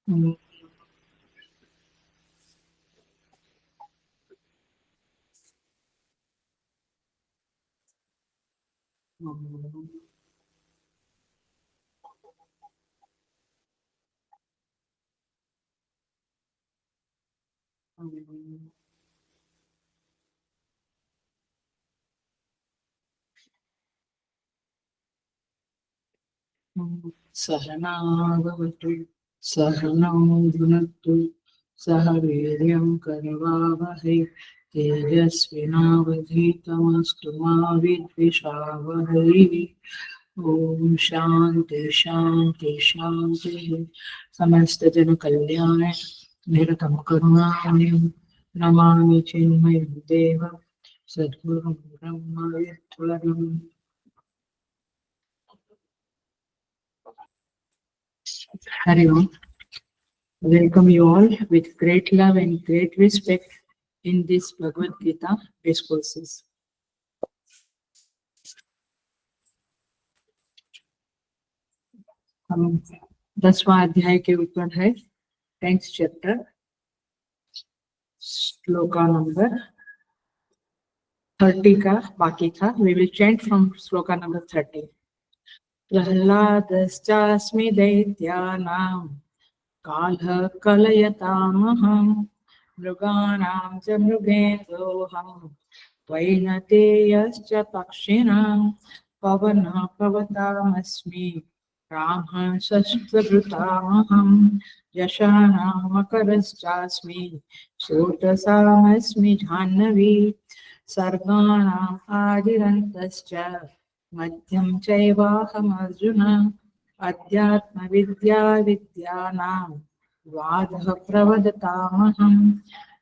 हम्म, हम्म, हम्म, सहनावतु सहनौ भुनक्तु सह वीर्यं करवावहै तेजस्विनावधीतमस्तु मा विद्विषावहै। ओम शांति शांति शांति। समस्त जन कल्याण निरतम करुणामयं नमामि चिन्मय देव सद्गुरुं ब्रह्म विद्वरम्। हरि ओम। Welcome you all with great love and great respect in this Bhagavad Gita discourses. हम 10वां अध्याय के ऊपर है, 10th चैप्टर, श्लोका नंबर 30 का बाकी था. We will chant from shloka number 30. प्रह्लादश्चास्मि दैत्यानां कालः कलयतामहं मृगाणां च मृगेन्द्रोऽहं वैनतेयश्च पक्षिणां पवनः पवतामस्मि रामः शस्त्रभृतामहं यशानां मकरश्चास्मि स्रोतसामस्मि जाह्नवी सर्गाणाम् आदिरन्तश्च मध्यं चैवाहमर्जुन अध्यात्मविद्या विद्यानां वादः प्रवदतामहम्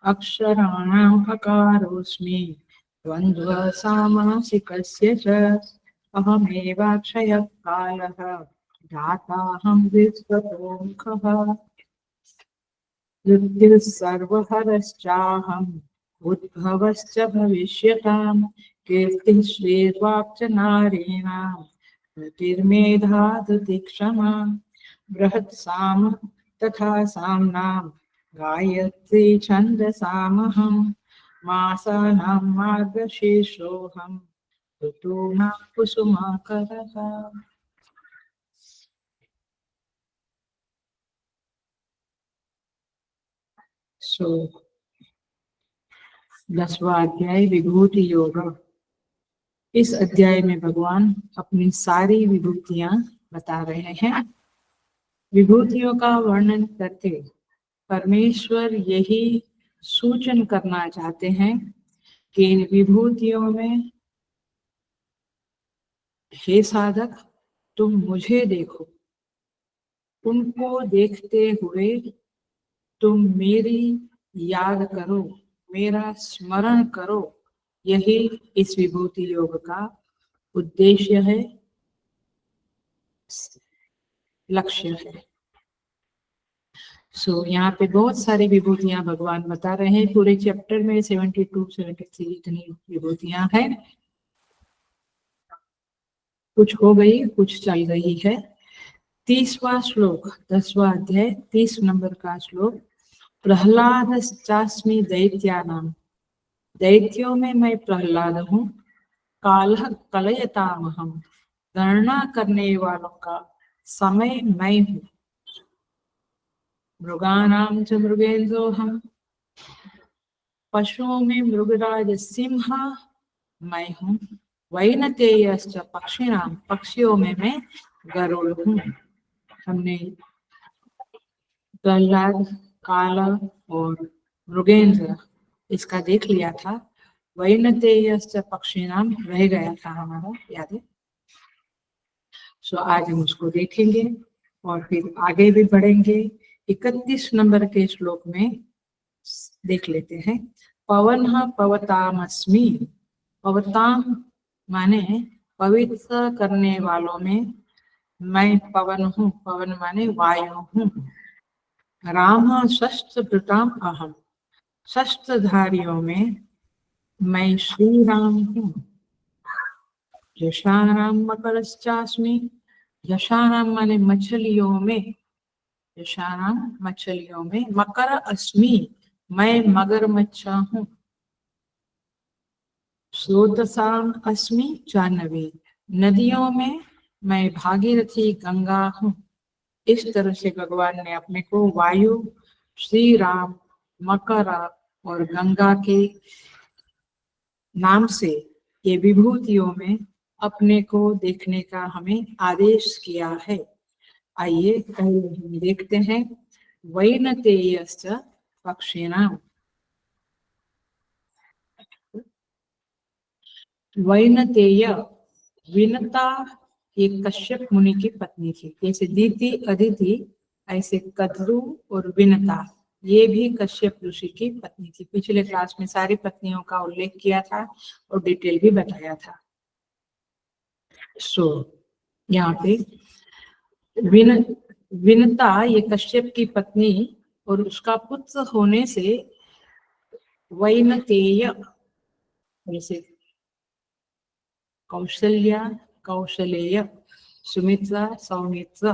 अक्षराणाम् अकारोऽस्मि द्वन्द्वः सामासिकस्य च अहमेवाक्षयः कालः दाताहं विश्वतोमुखः मृत्युः सर्वहरश्चाहम् उद्भवश्च भविष्यताम् कीर्तिः श्रीर्वाक् च नारीणाम् प्रतिर्मेधा क्षमा बृहत्साम तथा साम्नां गायत्री छन्दसामहं मासानां मार्गशीर्षोऽहम् ऋतूनां कुसुमाकरः. सो 10वां अध्याय विभूति योग. इस अध्याय में भगवान अपनी सारी विभूतियां बता रहे हैं. विभूतियों का वर्णन करते परमेश्वर यही सूचन करना चाहते हैं कि इन विभूतियों में, हे साधक, तुम मुझे देखो, उनको देखते हुए तुम मेरी याद करो, मेरा स्मरण करो. यही इस विभूति योग का उद्देश्य है, लक्ष्य है. यहाँ पे बहुत सारी विभूतियां भगवान बता रहे हैं. पूरे चैप्टर में 72 73 इतनी विभूतियां हैं. कुछ हो गई, कुछ चल रही है. 30वां श्लोक, 10वां अध्याय, 30 नंबर का श्लोक. प्रह्लादश्चास्मि दैत्यानां, दैत्यों में मैं प्रहलाद हूँ. कालः कलयतामहं, गणना करने वालों का समय मैं हूँ. मृगाणां च मृगेन्द्रोऽहं, पशुओं में मृगराज सिंह मैं हूँ. वैनतेयश्च पक्षिणां, पक्षियों में मैं गरुड़ हूँ. हमने प्रहलाद, काला और मृगेंद्र इसका देख लिया था. वैनतेयश्च पक्षिणां रह गया था हमारा, याद है. आज हम उसको देखेंगे और फिर आगे भी बढ़ेंगे. 31 नंबर के श्लोक में देख लेते हैं. पवन पवतामस्मि, पवताम माने पवित्र करने वालों में मैं पवन हूँ. पवन माने वायु हूँ. राम शस्त्रभृताम अहम, शस्त्रधारियों में मैं श्री राम हूँ. यशानाम मकरश्चास्मि, यशानाम माने मछलियों में, यशानाम मछलियों में, मकर अस्मि मैं मगरमच्छा हूँ, स्रोतसाम अस्मि जाह्नवी नदियों में मैं भागीरथी गंगा हूँ। इस तरह से भगवान ने अपने को वायु, श्री राम, मकरा और गंगा के नाम से ये विभूतियों में अपने को देखने का हमें आदेश किया है। आइए पहले हम देखते हैं वैनतेयश्च पक्षिणाम। वैनतेय, विनता एक कश्यप मुनि की पत्नी थी। जैसे दीति अदिति, ऐसे कद्रु और विनता ये भी कश्यप ऋषि की पत्नी थी। पिछले क्लास में सारी पत्नियों का उल्लेख किया था और डिटेल भी बताया था। सो यहाँ पे विनता ये कश्यप की पत्नी और उसका पुत्र होने से वैनतेय, जैसे कौशल्या, कौशलेय, सुमित्रा, सौमित्र,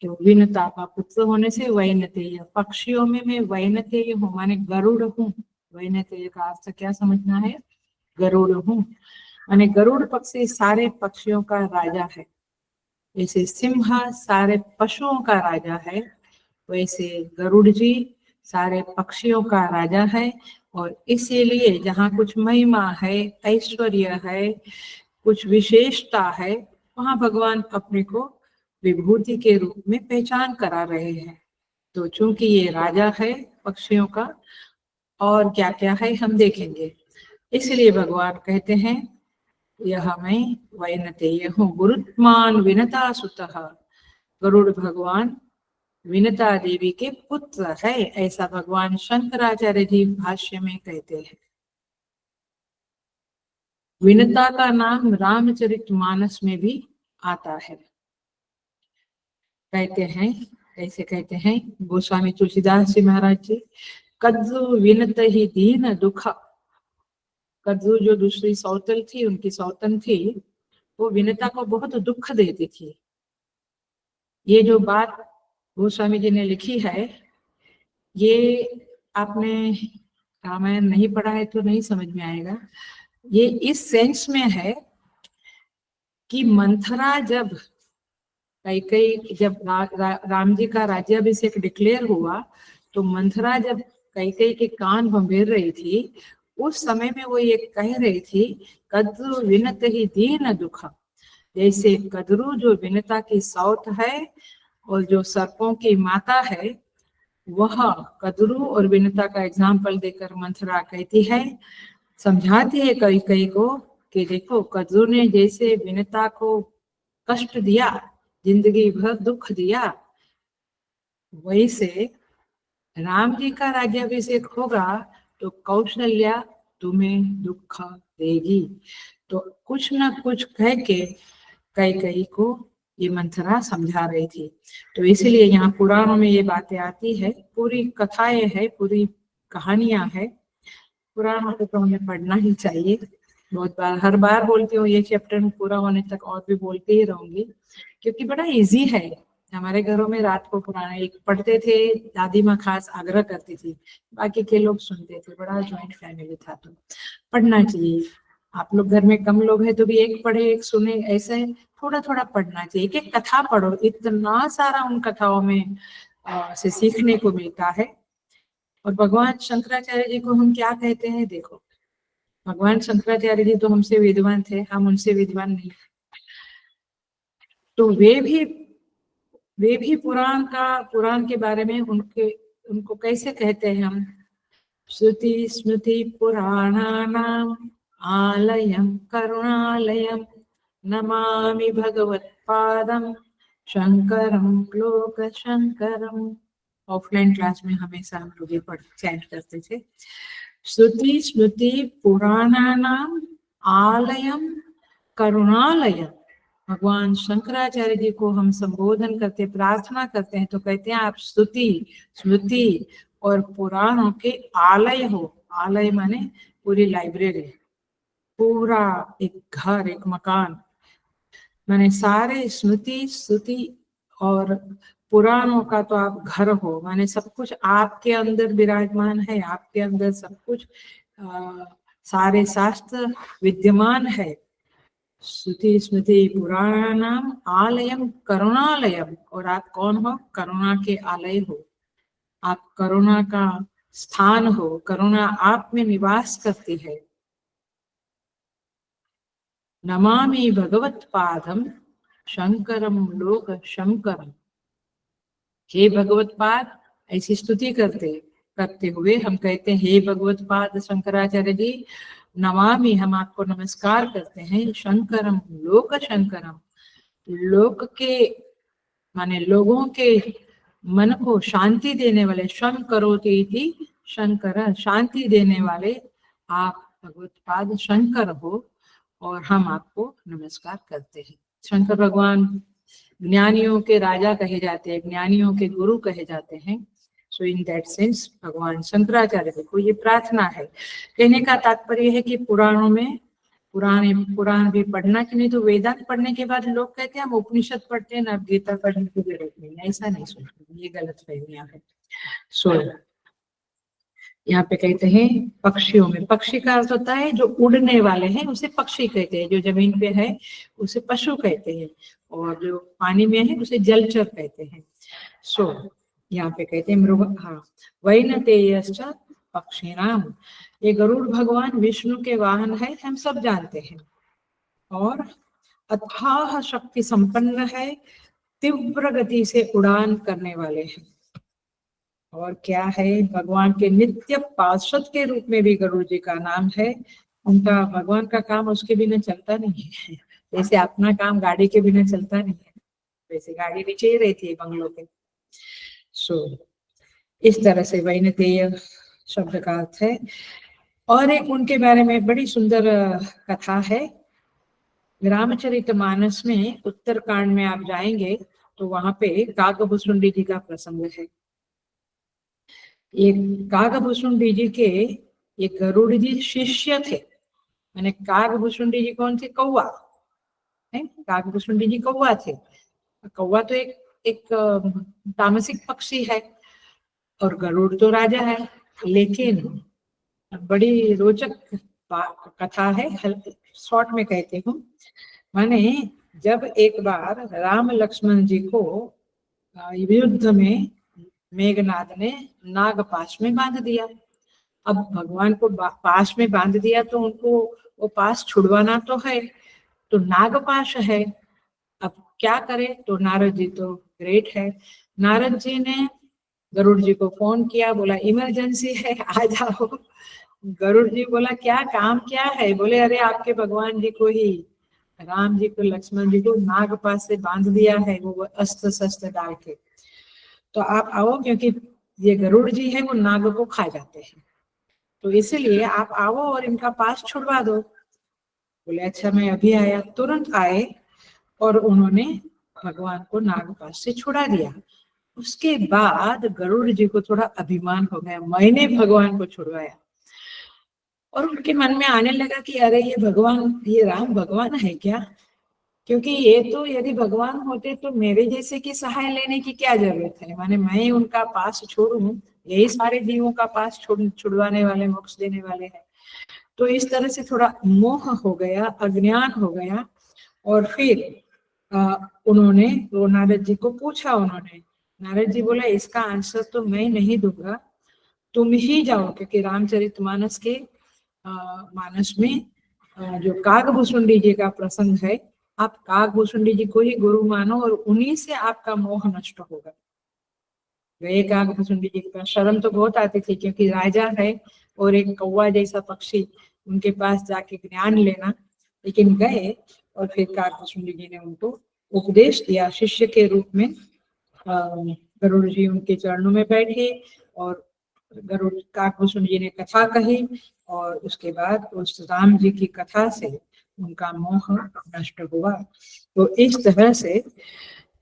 तो विनता का पुत्र होने से वैनतेय। पक्षियों में मैं वैनतेय हूँ, माने गरुड़ हूँ। वैनतेय का अर्थ क्या समझना है? गरुड़ हूँ, माने गरुड़ पक्षी सारे पक्षियों का राजा है। जैसे सिंह सारे पशुओं का राजा है, वैसे गरुड़ जी सारे पक्षियों का राजा है। और इसीलिए जहाँ कुछ महिमा है, ऐश्वर्य है, कुछ विशेषता है, वहाँ भगवान अपने को विभूति के रूप में पहचान करा रहे हैं। तो चूंकि ये राजा है पक्षियों का, और क्या क्या है हम देखेंगे, इसलिए भगवान कहते हैं यह मैं वैनतेय हूँ। गुरुत्मान विनता सुतः, गरुड़ भगवान विनता देवी के पुत्र है, ऐसा भगवान शंकराचार्य जी भाष्य में कहते हैं। विनता का नाम रामचरितमानस में भी आता है। कहते हैं, ऐसे कहते हैं गोस्वामी तुलसीदास जी महाराज जी, कद्रु विनत ही दीन दुख। कद्रु जो दूसरी सौतन थी, उनकी सौतन थी, वो विनता को बहुत दुख देती थी। ये जो बात गोस्वामी जी ने लिखी है, ये आपने रामायण नहीं पढ़ा है तो नहीं समझ में आएगा। ये इस सेंस में है कि मंथरा जब कैकेयी, जब राम जी का राज्याभिषेक डिक्लेयर हुआ, तो मंथरा जब कैकेयी के कान भंभेर रही थी, उस समय में वो ये कह रही थी, कद्रु विनत ही दीन दुख। जैसे कद्रु जो विनता की सौत है और जो सर्पों की माता है, वह कद्रु और विनता का एग्जाम्पल देकर मंथरा कहती है, समझाती है कैकेयी को कि देखो कद्रु ने जैसे विनता को कष्ट दिया, जिंदगी भर दुख दिया, वैसे राम जी का राज्याभिषेक होगा तो कौशल्या तुम्हें दुख देगी। तो कुछ न कुछ कह के कैकेयी को ये मंथरा समझा रही थी। तो इसलिए यहाँ पुराणों में ये बातें आती है, पूरी कथाएं है, पूरी कहानियां है। पुराणों को तो हमें पढ़ना ही चाहिए। बहुत बार, हर बार बोलती हूँ, ये चैप्टर पूरा होने तक और भी बोलते ही रहूंगी, क्योंकि बड़ा इजी है। हमारे घरों में रात को पुराने एक पढ़ते थे, दादी माँ खास आग्रह करती थी, बाकी के लोग सुनते थे। बड़ा ज्वाइंट फैमिली था, तो पढ़ना चाहिए। आप लोग घर में कम लोग हैं तो भी एक पढ़े एक सुने, ऐसे थोड़ा थोड़ा पढ़ना चाहिए। एक एक कथा पढ़ो, इतना सारा उन कथाओं में से सीखने को मिलता है। और भगवान शंकराचार्य जी को हम क्या कहते हैं, देखो, भगवान शंकराचार्य जी तो हमसे विद्वान थे, हम उनसे विद्वान नहीं। तो वे भी पुराण के बारे में उनको कैसे कहते हैं हम, श्रुति स्मृति पुराणानाम आलयम करुणालयम नमामि भगवत्पादम शंकरम लोक शंकरम। ऑफलाइन क्लास में हमेशा हम लोग ये चैंट करते थे, श्रुति स्मृति पुराणानाम आलयम करुणालयम। भगवान शंकराचार्य जी को हम संबोधन करते, प्रार्थना करते हैं तो कहते हैं आप स्तुति स्मृति और पुराणों के आलय हो। आलय माने पूरी लाइब्रेरी, पूरा एक घर, एक मकान, माने सारे स्मृति स्तुति और पुराणों का तो आप घर हो, माने सब कुछ आपके अंदर विराजमान है, आपके अंदर सब कुछ सारे शास्त्र विद्यमान है। श्रुति स्मृति पुराणानाम आलयम करुणालयम, और आप कौन हो? करुणा के आलय हो, आप करुणा का स्थान हो, करुणा आप में निवास करती है। नमामि भगवत पादम शंकरम लोक शंकरम। हे भगवत पाद, ऐसी स्तुति करते हुए हम कहते हैं, हे भगवत पाद शंकराचार्य जी, नमामि, हम आपको नमस्कार करते हैं, शंकरम लोक शंकरम, लोक के माने लोगों के मन को शांति देने वाले, शम करोति इति शंकर, शांति देने वाले आप भगवत पाद शंकर हो, और हम आपको नमस्कार करते हैं। शंकर भगवान ज्ञानियों के राजा कहे जाते हैं, ज्ञानियों के गुरु कहे जाते हैं। सो इन दैट सेंस भगवान शंकराचार्य को ये प्रार्थना है। कहने का तात्पर्य है कि पुराणों में पुराण भी पढ़ना चाहिए। तो वेदांत पढ़ने के बाद लोग कहते हैं हम उपनिषद पढ़ते हैं ना, गीता पढ़ने की जरूरत नहीं, ऐसा नहीं सोचते, ये गलत फहमियां है। सो यहाँ पे कहते हैं पक्षियों में, पक्षी का अर्थ होता है जो उड़ने वाले हैं उसे पक्षी कहते हैं, जो जमीन पे है उसे पशु कहते हैं, और जो पानी में है उसे जलचर कहते हैं। सो यहाँ पे कहते हैं मृग, हाँ, वैनतेयश्च पक्षिणाम, ये गरुड़ भगवान विष्णु के वाहन है, हम सब जानते हैं, और अथाह शक्ति संपन्न है, तीव्र गति से उड़ान करने वाले हैं। और क्या है, भगवान के नित्य पार्षद के रूप में भी गरुड़ जी का नाम है। उनका, भगवान का काम उसके बिना चलता नहीं है, जैसे अपना काम गाड़ी के बिना चलता नहीं है, वैसे गाड़ी नीचे ही रहती है बंगलों पे। सो इस तरह से वैनतेय शब्द का अर्थ है। और एक उनके बारे में बड़ी सुंदर कथा है, रामचरितमानस में उत्तरकांड में आप जाएंगे तो वहां पे काकभुसुंडी जी का प्रसंग है। ये काकभुसुंडी जी के ये गरुड़ जी शिष्य थे। मैंने काकभुसुंडी जी कौन थे? कौवा है, काकभुसुंडी जी कौवा थे। कौवा तो एक तामसिक पक्षी है, और गरुड़ तो राजा है। लेकिन बड़ी रोचक कथा है, शॉर्ट में कहती हूँ। माने जब एक बार राम लक्ष्मण जी को युद्ध में मेघनाद ने नागपाश में बांध दिया। अब भगवान को पाश में बांध दिया तो उनको वो पास छुड़वाना तो है, तो नागपाश है। अब क्या करे? तो नारद जी तो ग्रेट है, नारद जी ने गरुड़ जी को फोन किया, बोला इमरजेंसी है, आ जाओ। गरुड़ जी बोला क्या काम क्या है? बोले अरे आपके भगवान जी को ही, राम जी को, लक्ष्मण जी को नागपाश से बांध दिया है, वो अस्त्र शस्त्र डाल के, तो आप आओ, क्योंकि ये गरुड़ जी है वो नाग को खा जाते हैं, तो इसीलिए आप आओ और इनका पास छुड़वा दो। बोले अच्छा मैं अभी आया। तुरंत आए और उन्होंने भगवान को नागपाश से छुड़ा दिया। उसके बाद गरुड़ जी को थोड़ा अभिमान हो गया, मैंने भगवान को छुड़वाया, और उनके मन में आने लगा कि अरे ये भगवान, ये राम भगवान है क्या? क्योंकि ये तो यदि भगवान होते तो मेरे जैसे की सहाय लेने की क्या जरूरत है, माने मैं उनका पास छोड़ूं, यही सारे जीवों का पास छुड़वाने वाले, मोक्ष देने वाले हैं। तो इस तरह से थोड़ा मोह हो गया, अज्ञान हो गया। और फिर उन्होंने वो नारद जी को पूछा, उन्होंने, नारद जी बोला इसका आंसर तो मैं नहीं दूंगा, तुम ही जाओ, क्योंकि रामचरितमानस के मानस में जो काकभुसुंडी जी का प्रसंग है, आप काकभुसुंडी जी को ही गुरु मानो और उन्हीं से आपका मोह नष्ट होगा। गए काकभुसुंडी जी के पास, शर्म तो बहुत आती थी क्योंकि राजा है और एक कौवा जैसा पक्षी, उनके पास जाके ज्ञान लेना, लेकिन गए और फिर काकभुसुंडी जी ने उनको उपदेश दिया शिष्य के रूप में। गरुड़ जी उनके चरणों में बैठे और गरुड़ काकभुसुंडी जी ने कथा कही, और उसके बाद उस राम जी की कथा से उनका मोह नष्ट हुआ। तो इस तरह से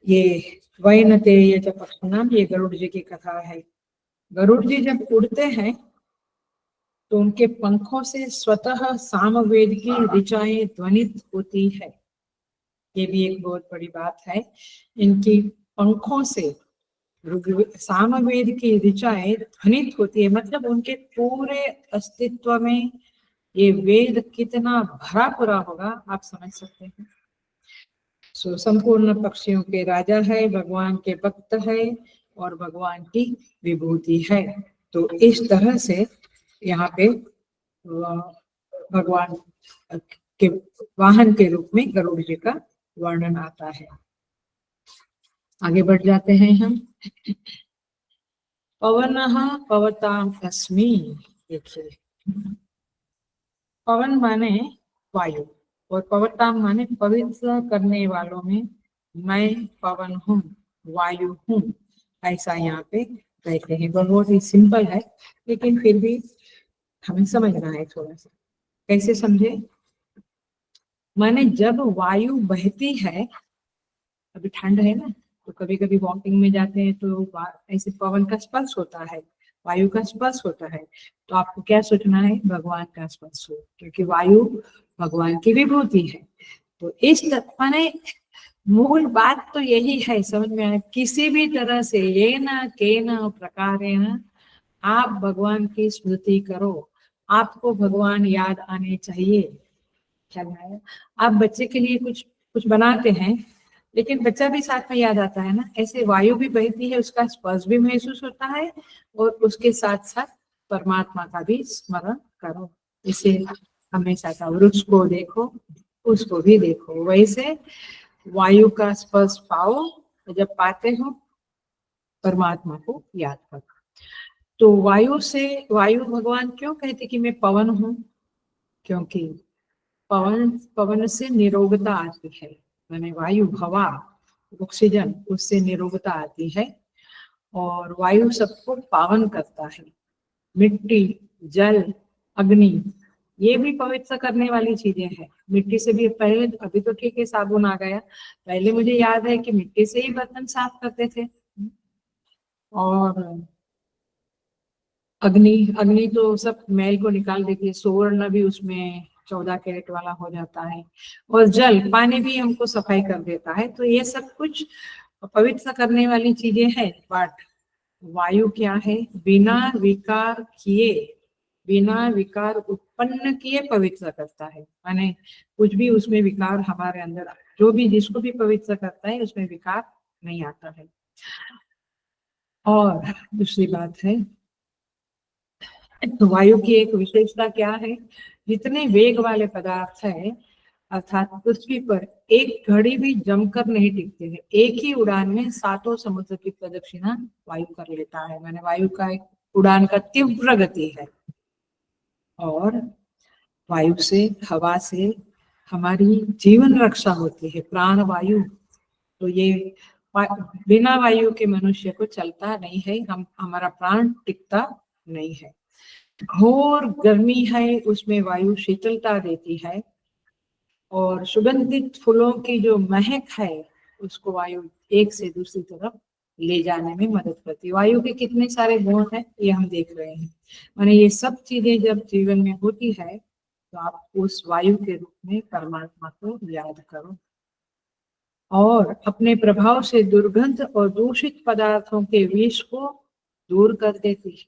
ये वैनतेय च पक्षिणाम, ये गरुड़ जी की कथा है। गरुड़ जी जब उड़ते हैं तो उनके पंखों से स्वतः सामवेद की ऋचाएं ध्वनित होती है। ये भी एक बहुत बड़ी बात है। इनकी पंखों से सामवेद की ऋचाएं ध्वनित होती है, मतलब उनके पूरे अस्तित्व में ये वेद कितना भरा पूरा होगा आप समझ सकते हैं। सो संपूर्ण पक्षियों के राजा है, भगवान के भक्त है और भगवान की विभूति है। तो इस तरह से यहाँ पे भगवान के वाहन के रूप में गरुड़ जी का वर्णन आता है। आगे बढ़ जाते हैं हम। पवनः पवताम् अस्मि। देखिए, पवन माने वायु और पवताम माने पवित्र करने वालों में मैं पवन हूँ, वायु हूँ, ऐसा यहाँ पे कहते हैं। बहुत ही सिंपल है लेकिन फिर भी हमें समझना है थोड़ा सा। कैसे समझे? माने जब वायु बहती है, अभी ठंड है ना, तो कभी कभी वॉकिंग में जाते हैं तो ऐसे पवन का स्पर्श होता है, वायु का स्पर्श होता है, तो आपको क्या सोचना है? भगवान का स्पर्श हो, क्योंकि वायु भगवान की विभूति है। तो इस माने मूल बात तो यही है, समझ में आए? किसी भी तरह से ये ना के ना प्रकारेण आप भगवान की स्मृति करो, आपको भगवान याद आने चाहिए। क्या है? आप बच्चे के लिए कुछ कुछ बनाते हैं लेकिन बच्चा भी साथ में याद आता है ना, ऐसे वायु भी बहती है, उसका स्पर्श भी महसूस होता है और उसके साथ साथ परमात्मा का भी स्मरण करो। इसे हमेशा का वृक्ष को देखो, उसको भी देखो, वैसे वायु का स्पर्श पाओ, जब पाते हो परमात्मा को याद करो। तो वायु भगवान क्यों कहते कि मैं पवन हूँ? क्योंकि पवन से निरोगता आती है, माने वायु, हवा, ऑक्सीजन, उससे निरोगता आती है और वायु सबको पावन करता है। मिट्टी, जल, अग्नि, ये भी पवित्र करने वाली चीजें हैं। मिट्टी से भी पहले, अभी तो ठीक है साबुन आ गया, पहले मुझे याद है कि मिट्टी से ही बर्तन साफ करते थे। और अग्नि अग्नि तो सब मैल को निकाल देती है, सुवर्ण भी उसमें 14 कैरेट वाला हो जाता है। और जल, पानी भी हमको सफाई कर देता है। तो ये सब कुछ पवित्र करने वाली चीजें हैं। बट वायु क्या है? बिना विकार किए, बिना विकार उत्पन्न किए पवित्र करता है। माने कुछ भी उसमें विकार हमारे अंदर, जो भी जिसको भी पवित्र करता है उसमें विकार नहीं आता है। और दूसरी बात है, तो वायु की एक विशेषता क्या है? जितने वेग वाले पदार्थ है, अर्थात पृथ्वी पर एक घड़ी भी जमकर नहीं टिकते हैं। एक ही उड़ान में 7 समुद्र की प्रदक्षिणा वायु कर लेता है। मैंने वायु का एक उड़ान का तीव्र गति है। और वायु से, हवा से हमारी जीवन रक्षा होती है, प्राण वायु। तो ये बिना वायु के मनुष्य को चलता नहीं है, हमारा प्राण टिकता नहीं है। घोर गर्मी है, उसमें वायु शीतलता देती है। और सुगंधित फूलों की जो महक है, उसको वायु एक से दूसरी तरफ ले जाने में मदद करती है। वायु के कितने सारे गुण हैं ये हम देख रहे हैं। माने ये सब चीजें जब जीवन में होती है तो आप उस वायु के रूप में परमात्मा को याद करो। और अपने प्रभाव से दुर्गंध और दूषित पदार्थों के विष को दूर कर देती है।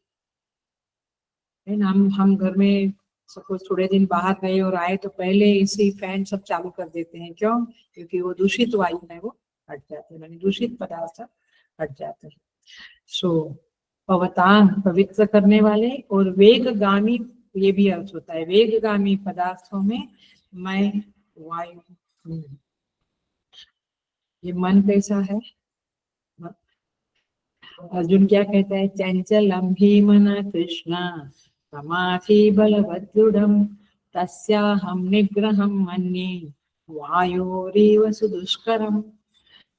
हम घर में सपोज थोड़े दिन बाहर गए और आए तो पहले एसी, फैन सब चालू कर देते हैं। क्यों? क्योंकि वो दूषित वायु है, वो हट जाते हैं, दूषित पदार्थ हट जाते हैं। सो पवतान, पवित्र करने वाले, और वेगगामी, ये भी अर्थ होता है, वेगगामी पदार्थों में मैं वायु हूँ। ये मन कैसा है? अर्जुन क्या कहता है? चंचलम भीमना कृष्णा समाधि बलवदृढ़ं तस्याहं निग्रहं मन्ये वायोरीव सुदुष्करम्।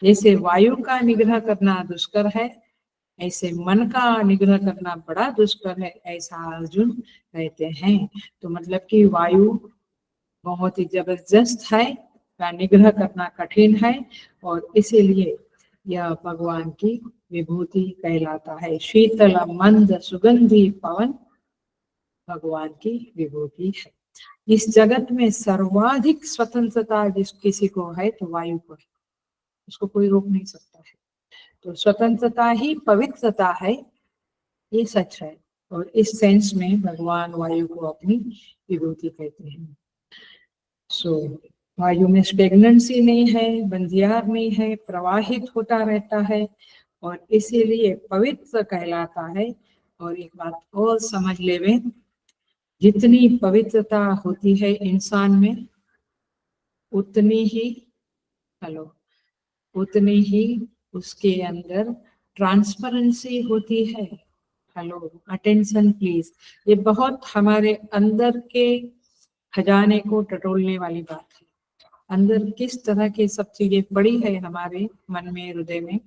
जैसे वायु का निग्रह करना दुष्कर है, ऐसे मन का निग्रह करना बड़ा दुष्कर है, ऐसा अर्जुन कहते हैं। तो मतलब कि वायु बहुत ही जबरदस्त है, का निग्रह करना कठिन है, और इसीलिए यह भगवान की विभूति कहलाता है। शीतल मंद सुगंधी पवन भगवान की विभूति है। इस जगत में सर्वाधिक स्वतंत्रता जिस किसी को है तो वायु को है, उसको कोई रोक नहीं सकता है। तो स्वतंत्रता ही पवित्रता है, ये सच है। और इस सेंस में भगवान वायु को अपनी विभूति कहते हैं। सो वायु में स्टेगनेंसी नहीं है, बंधियार नहीं है, प्रवाहित होता रहता है और इसीलिए पवित्र कहलाता है। और एक बात और समझ लेवे, जितनी पवित्रता होती है इंसान में उतनी ही उतनी ही उसके अंदर ट्रांसपेरेंसी होती है। अटेंशन प्लीज, ये बहुत हमारे अंदर के खजाने को टटोलने वाली बात है। अंदर किस तरह की सब चीजें पड़ी है हमारे मन में, हृदय में,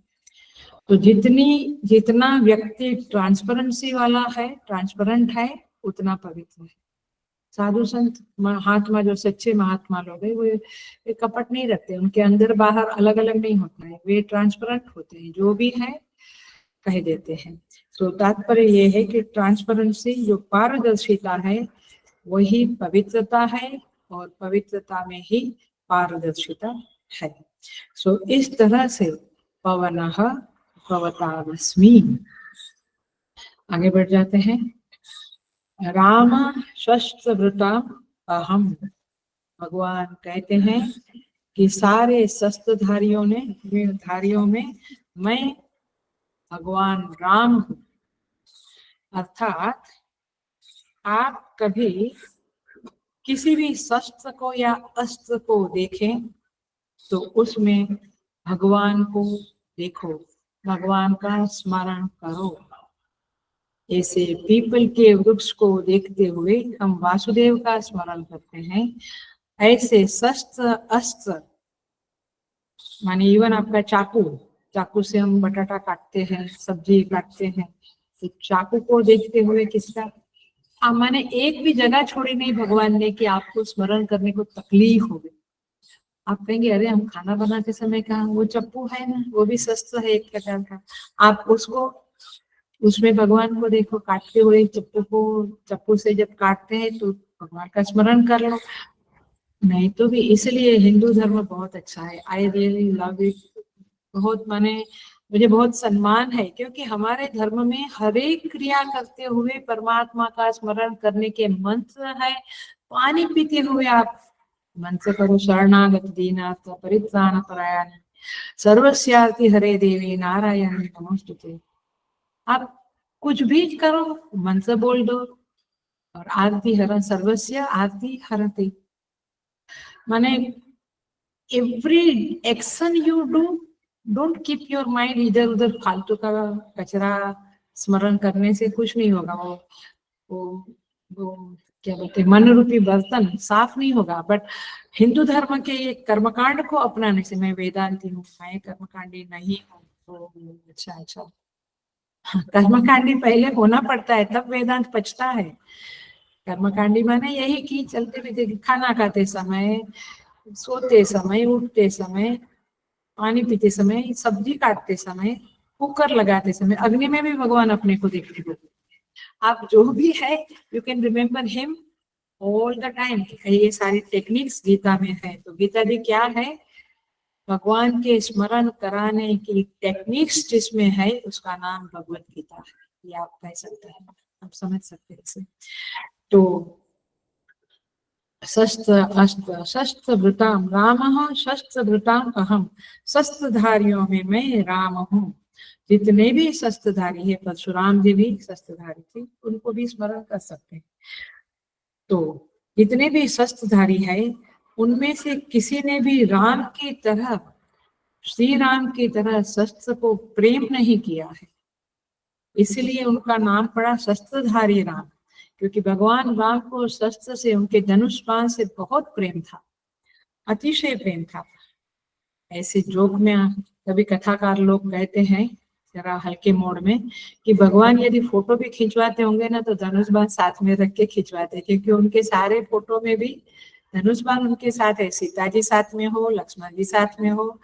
तो जितना व्यक्ति ट्रांसपेरेंसी वाला है, ट्रांसपेरेंट है, उतना पवित्र है। साधु संत महात्मा, जो सच्चे महात्मा लोग है, वे कपट नहीं रखते, उनके अंदर बाहर अलग अलग नहीं होता है, वे ट्रांसपेरेंट होते हैं, जो भी है कह देते हैं। तो तात्पर्य ये है कि ट्रांसपेरेंसी, जो पारदर्शिता है, वही पवित्रता है और पवित्रता में ही पारदर्शिता है। सो इस तरह से पवनः पवतामस्मि। आगे बढ़ जाते हैं। राम शस्त्रभृता अहम। भगवान कहते हैं कि सारे शस्त्रधारियों में मैं भगवान राम हूँ। अर्थात आप कभी किसी भी शस्त्र को या अस्त्र को देखें तो उसमें भगवान को देखो, भगवान का स्मरण करो। ऐसे पीपल के वृक्ष को देखते हुए हम वासुदेव का स्मरण करते हैं। ऐसे शस्त्र अस्त्र माने इवन आपका चाकू से हम बटाटा काटते हैं, सब्जी काटते हैं, तो चाकू को देखते हुए किसका मैंने एक भी जगह छोड़ी नहीं भगवान ने कि आपको स्मरण करने को तकलीफ हो गई। आप कहेंगे अरे हम खाना बनाते समय कहा, वो चप्पू है ना, वो भी शस्त्र है एक प्रकार का, आप उसको उसमें भगवान को देखो काटते हुए। चप्पू से जब काटते हैं तो भगवान का स्मरण कर लो। नहीं तो भी इसलिए हिंदू धर्म बहुत अच्छा है। I really love it. बहुत माने मुझे बहुत सम्मान है, क्योंकि हमारे धर्म में हर एक क्रिया करते हुए परमात्मा का स्मरण करने के मंत्र है। पानी पीते हुए आप मंत्र करो, शरणागत दीनार्थ परित्राण परायण सर्वस्यार्ति हरे देवी नारायण नमोस्तुते। आप कुछ भी करो, मंत्र बोल दो और आरती हरण, सर्वस्या आरती हरते, माने every action you do, don't keep your mind इधर उधर फालतू का कचरा स्मरण करने से कुछ नहीं होगा। वो क्या बोलते हैं, मन रूपी बर्तन साफ नहीं होगा। बट हिंदू धर्म के ये कर्मकांड को अपनाने से, मैं वेदांती हूँ, मैं कर्मकांडी नहीं हूँ। तो अच्छा कर्मकांडी पहले होना पड़ता है, तब वेदांत पचता है। कर्मकांडी माने यही कि चलते फिरते, खाना खाते समय, सोते समय, उठते समय, पानी पीते समय, सब्जी काटते समय, कुकर लगाते समय, अग्नि में भी भगवान अपने को देखते हो। आप जो भी है, you can remember him all the time. ये सारी टेक्निक्स गीता में है। तो गीता जी क्या है, भगवान के स्मरण कराने की टेक्निक्स जिसमें है, उसका नाम भगवत गीता है। ये आप कह सकते हैं, आप समझ सकते हैं इसे। तो शस्त्रभृताम रामः शस्त्रभृताम अहम। शस्त्रधारियों में मैं राम हूँ। जितने भी शस्त्रधारी है, परशुराम जी भी शस्त्रधारी थे, उनको भी स्मरण कर सकते हैं। तो जितने भी शस्त्रधारी है, उनमें से किसी ने भी राम की तरह, श्री राम की तरह शस्त्र को प्रेम नहीं किया है। इसलिए उनका नाम पड़ा शस्त्रधारी राम, क्योंकि भगवान राम को शस्त्र से, उनके धनुष बाण से बहुत प्रेम था, अतिशय प्रेम था। ऐसे जोक में कभी कथाकार लोग कहते हैं, जरा हल्के मोड में, कि भगवान यदि फोटो भी खिंचवाते होंगे ना, तो धनुष बाण साथ में रख के खिंचवाते, क्योंकि उनके सारे फोटो में भी धनुष बाण उनके साथ है। सीता जी साथ में हो, लक्ष्मण जी साथ में हो,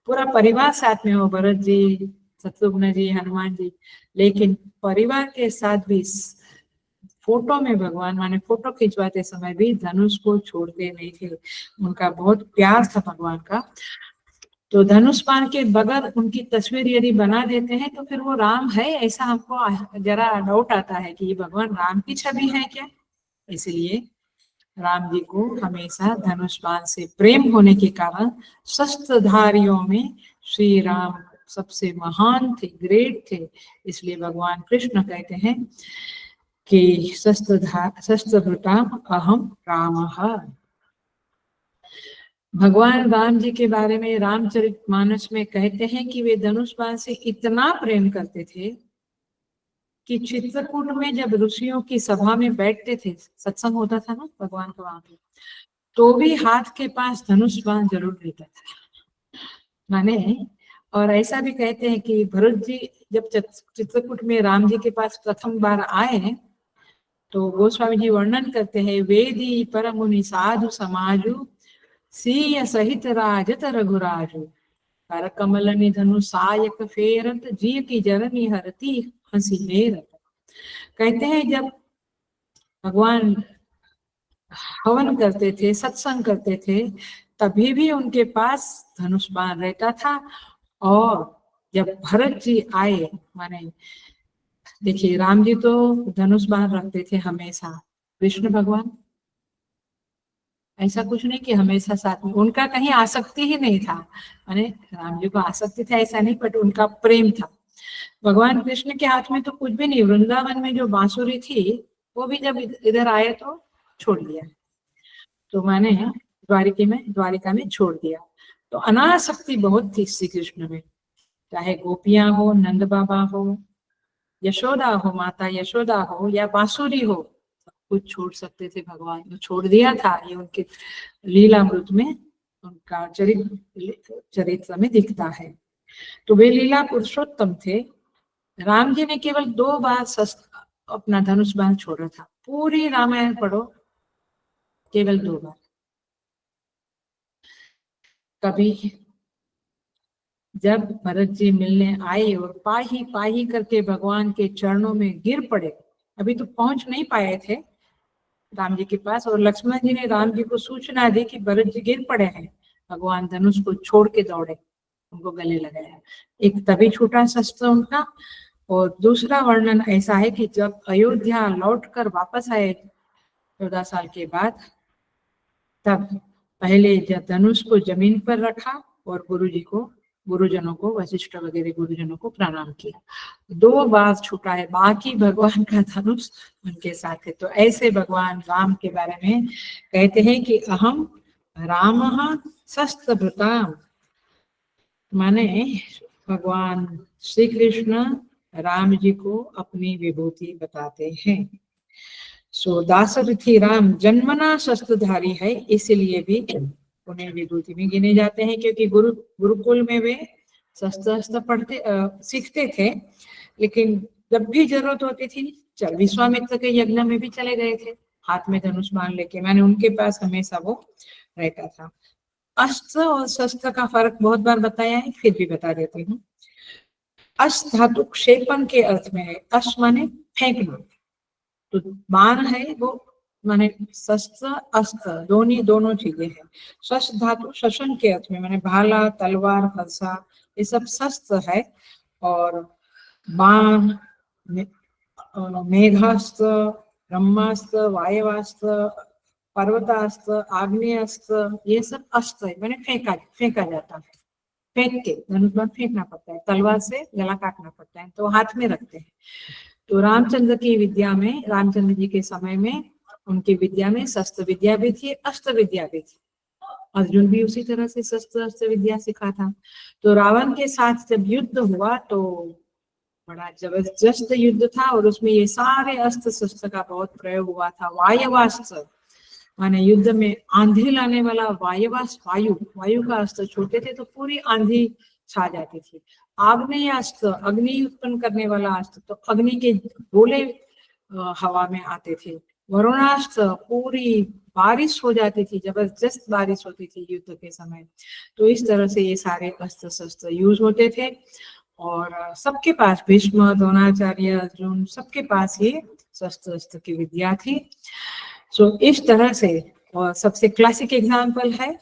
पूरा परिवार साथ में हो, भरत जी, शत्रुघ्न जी, हनुमान जी, लेकिन परिवार के साथ भी फोटो में भगवान, माने फोटो खिंचवाते समय भी धनुष को छोड़ते नहीं थे। उनका बहुत प्यार था भगवान का। तो धनुष बाण के बगैर उनकी तस्वीर यदि बना देते हैं तो फिर वो राम है ऐसा हमको जरा डाउट आता है कि ये भगवान राम की छवि है क्या। इसलिए राम जी को हमेशा धनुष बाण से प्रेम होने के कारण शस्त्रधारियों में श्री राम सबसे महान थे, ग्रेट थे। इसलिए भगवान कृष्ण कहते हैं कि शस्त्रभृताम अहम रामः। भगवान राम जी के बारे में रामचरितमानस में कहते हैं कि वे धनुष बाण से इतना प्रेम करते थे कि चित्रकूट में जब ऋषियों की सभा में बैठते थे, सत्संग होता था ना भगवान का वहां पे, तो भी हाथ के पास धनुष बाण जरूर रहता था। माने और ऐसा भी कहते हैं कि भरत जी जब चित्रकूट में राम जी के पास प्रथम बार आए तो गोस्वामी जी वर्णन करते हैं, वेदी परम मुनि साधु समाजु सीय सहित राजत रघुराजु कर कमल निधनु सायक फेरत जी की जननी हरती हंसी हेरत। कहते हैं जब भगवान हवन करते थे, सत्संग करते थे, तभी भी उनके पास धनुष बाण रहता था। और जब भरत जी आए, माने देखिए राम जी तो धनुष बाण रखते थे हमेशा, कृष्ण भगवान ऐसा कुछ नहीं कि हमेशा साथ में, उनका कहीं आसक्ति ही नहीं था। माने राम जी को आसक्ति था ऐसा नहीं, बट उनका प्रेम था। भगवान कृष्ण के हाथ में तो कुछ भी नहीं, वृंदावन में जो बांसुरी थी वो भी जब इधर आए तो छोड़ दिया, तो मैंने द्वारिका में छोड़ दिया। तो अनासक्ति बहुत थी श्री कृष्ण में, चाहे गोपियां हो, नंद बाबा हो, यशोदा हो, माता यशोदा हो या बांसुरी हो, सब कुछ छोड़ सकते थे भगवान, तो छोड़ दिया था। ये उनके लीलामृत में उनका चरित्र में दिखता है। तो वे लीला पुरुषोत्तम थे। राम जी ने केवल 2 बार अपना धनुष बाण छोड़ा था, पूरी रामायण पढ़ो केवल 2 बार। कभी जब भरत जी मिलने आए और पाही करके भगवान के चरणों में गिर पड़े, अभी तो पहुंच नहीं पाए थे राम जी के पास, और लक्ष्मण जी ने राम जी को सूचना दी कि भरत जी गिर पड़े हैं। भगवान धनुष को छोड़ के दौड़े, उनको गले लगाया। एक तभी छूटा शस्त्र उनका। और दूसरा वर्णन ऐसा है कि जब अयोध्या लौटकर वापस आए 14 साल के बाद, तब पहले धनुष को जमीन पर रखा और गुरुजनों को वशिष्ठ वगैरह गुरुजनों को प्रणाम किया। 2 बार छूटा है, बाकी भगवान का धनुष उनके साथ है। तो ऐसे भगवान राम के बारे में कहते हैं कि अहम रामः शस्त्रभृताम, माने भगवान श्री कृष्ण राम जी को अपनी विभूति बताते हैं। सो दासरथी राम जन्मना शस्त्रधारी है, इसलिए भी उन्हें विभूति में गिने जाते हैं, क्योंकि गुरुकुल में वे शस्त्र पढ़ते सीखते थे, लेकिन जब भी जरूरत होती थी चल विश्वामित्र के यज्ञ में भी चले गए थे हाथ में धनुष बाण लेके, मैंने उनके पास हमेशा वो रहता था। अस्त्र और शस्त्र का फर्क बहुत बार बताया है, फिर भी बता देती हूँ। अस्त धातु क्षेपण के अर्थ में है, अश्व माने फेंकना, तो बाण है वो माने शस्त्र अस्त्र दोनों चीजें हैं। शस्त्र धातु शशन के अर्थ में, माने भाला, तलवार, फरसा, ये सब शस्त्र है। और बाण, मेघास्त्र, ब्रह्मास्त्र, वायवास्त्र, पर्वतास्त्र, आग्नेयास्त्र, ये सब अस्त्र है, मैंने फेंका जाता है। फेंक के धनुष बाण फेंकना पड़ता है, तलवार से गला काटना पड़ता है, तो हाथ में रखते हैं। तो रामचंद्र की विद्या में, रामचंद्र जी के समय में उनकी विद्या में शस्त्र विद्या भी थी, अस्त्र विद्या भी थी। अर्जुन भी उसी तरह से शस्त्र अस्त्र विद्या सीखा था। तो रावण के साथ जब युद्ध हुआ तो बड़ा जबरदस्त युद्ध था, और उसमें ये सारे अस्त्र शस्त्र का बहुत प्रयोग हुआ था। वायवास्त्र माने युद्ध में आंधी लाने वाला वायु का अस्त्र छोड़ते थे तो पूरी आंधी छा जाती थी। आग्नेयास्त्र अग्नि उत्पन्न करने वाला अस्त्र, तो अग्नि के गोले हवा में आते थे। वरुणास्त्र पूरी बारिश हो जाती थी, जबरदस्त बारिश होती थी युद्ध के समय। तो इस तरह से ये सारे अस्त्र शस्त्र यूज होते थे, और सबके पास भीष्म, द्रोणाचार्य, अर्जुन, सबके पास ये शस्त्र अस्त्र की विद्या थी। सो इस तरह से, और सबसे क्लासिक एग्जाम्पल है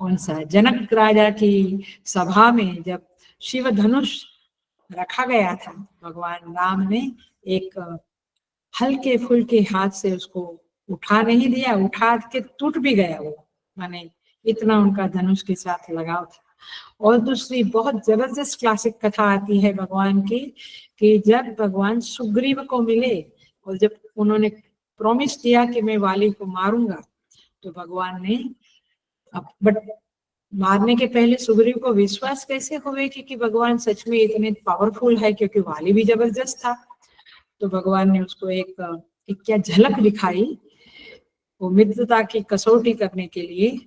कौन सा, जनक राजा की सभा में जब शिव धनुष रखा गया था, भगवान राम ने एक हल्के फुल्के हाथ से उसको उठा नहीं दिया, उठा के टूट भी गया वो, माने इतना उनका धनुष के साथ लगाव था। और दूसरी बहुत जबरदस्त क्लासिक कथा आती है भगवान की, कि जब भगवान सुग्रीव को मिले और जब उन्होंने प्रॉमिस किया कि मैं वाली को मारूंगा, तो भगवान ने बट मारने के पहले सुग्रीव को विश्वास कैसे हुए कि भगवान सच में इतने पावरफुल है, क्योंकि वाली भी जबरदस्त था। तो भगवान ने उसको एक क्या झलक दिखाई, वो मित्रता की कसौटी करने के लिए,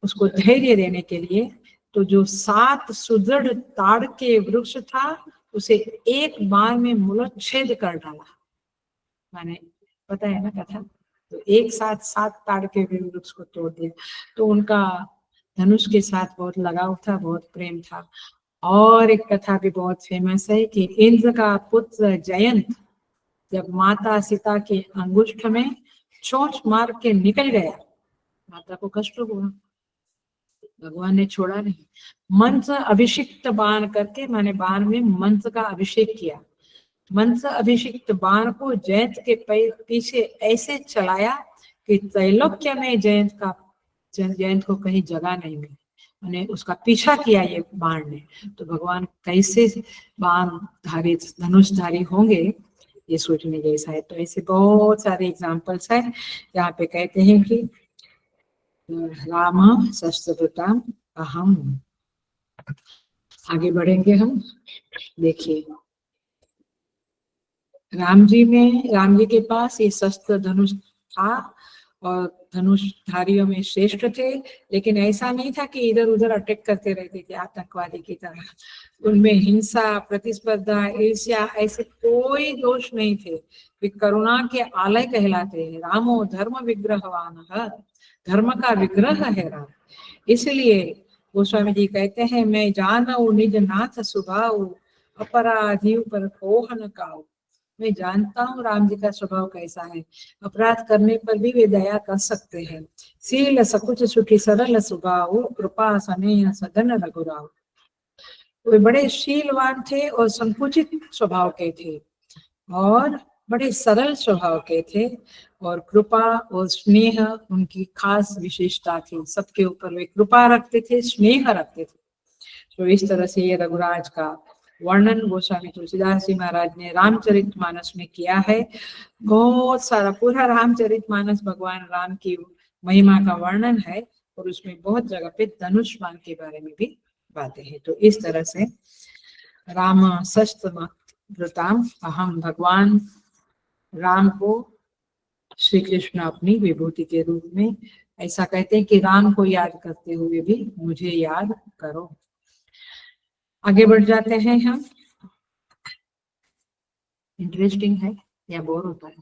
उसको धैर्य देने के लिए। तो जो 7 सुदृढ़ ताड़ के वृक्ष था, उसे एक बार में मूलच्छेद कर डाला। माने पता है ना कथा, तो एक साथ 7 ताड़ के वृक्ष को तोड़ दिया। तो उनका धनुष के साथ बहुत लगाव था, बहुत प्रेम था। और एक कथा भी बहुत फेमस है कि इंद्र का पुत्र जयंत जब माता सीता के अंगुष्ठ में चोंच मार के निकल गया, माता को कष्ट हुआ, भगवान ने छोड़ा नहीं, मंत्र अभिषिक्त बाण करके, माने बाण में मंत्र का अभिषेक किया, मंत्र अभिषिक्त बाण को जयंत के पीछे ऐसे चलाया कि त्रैलोक्य में जयंत को कहीं जगह नहीं मिली, मैंने उसका पीछा किया ये बाण ने। तो भगवान कैसे बाण धारी धनुषधारी होंगे, ये सोचने जैसा है। तो ऐसे बहुत सारे एग्जाम्पल्स है जहाँ पे कहते हैं कि राम शस्त्रभृता अहम। आगे बढ़ेंगे हम। देखिए राम जी के पास ये शस्त्र धनुष था और धनुषधारियों में श्रेष्ठ थे, लेकिन ऐसा नहीं था कि इधर उधर अटैक करते रहते थे आतंकवादी की तरह। उनमें हिंसा, प्रतिस्पर्धा, ईर्ष्या ऐसे कोई दोष नहीं थे। वे करुणा के आलय कहलाते हैं। रामो धर्म विग्रहवान, धर्म का विग्रह है राम। इसलिए गोस्वामी जी कहते हैं, मैं जानऊ निज नाथ स्वभाव, अपराधी पर कोह न काऊ। मैं जानता हूँ राम जी का स्वभाव कैसा है, अपराध करने पर भी वे दया कर सकते हैं। शील सकुच सुखी सरल स्वभाव, कृपा स्नेह सदन रघुराव। वे बड़े शीलवान थे और संकुचित स्वभाव के थे और बड़े सरल स्वभाव के थे, और कृपा और स्नेह उनकी खास विशेषता थी। सबके ऊपर वे कृपा रखते थे, स्नेह रखते थे। तो इस तरह से ये रघुराज का वर्णन गोस्वामी तुलसीदास जी महाराज ने रामचरितमानस में किया है। बहुत सारा पूरा रामचरितमानस भगवान राम की महिमा का वर्णन है, और उसमें बहुत जगह पे धनुष बाण के बारे में भी बातें हैं। तो इस तरह से राम शस्त्र भृताम अहम, भगवान राम को श्री कृष्ण अपनी विभूति के रूप में ऐसा कहते हैं कि राम को याद करते हुए भी मुझे याद करो। आगे बढ़ जाते हैं हम। इंटरेस्टिंग है या बोर होता है?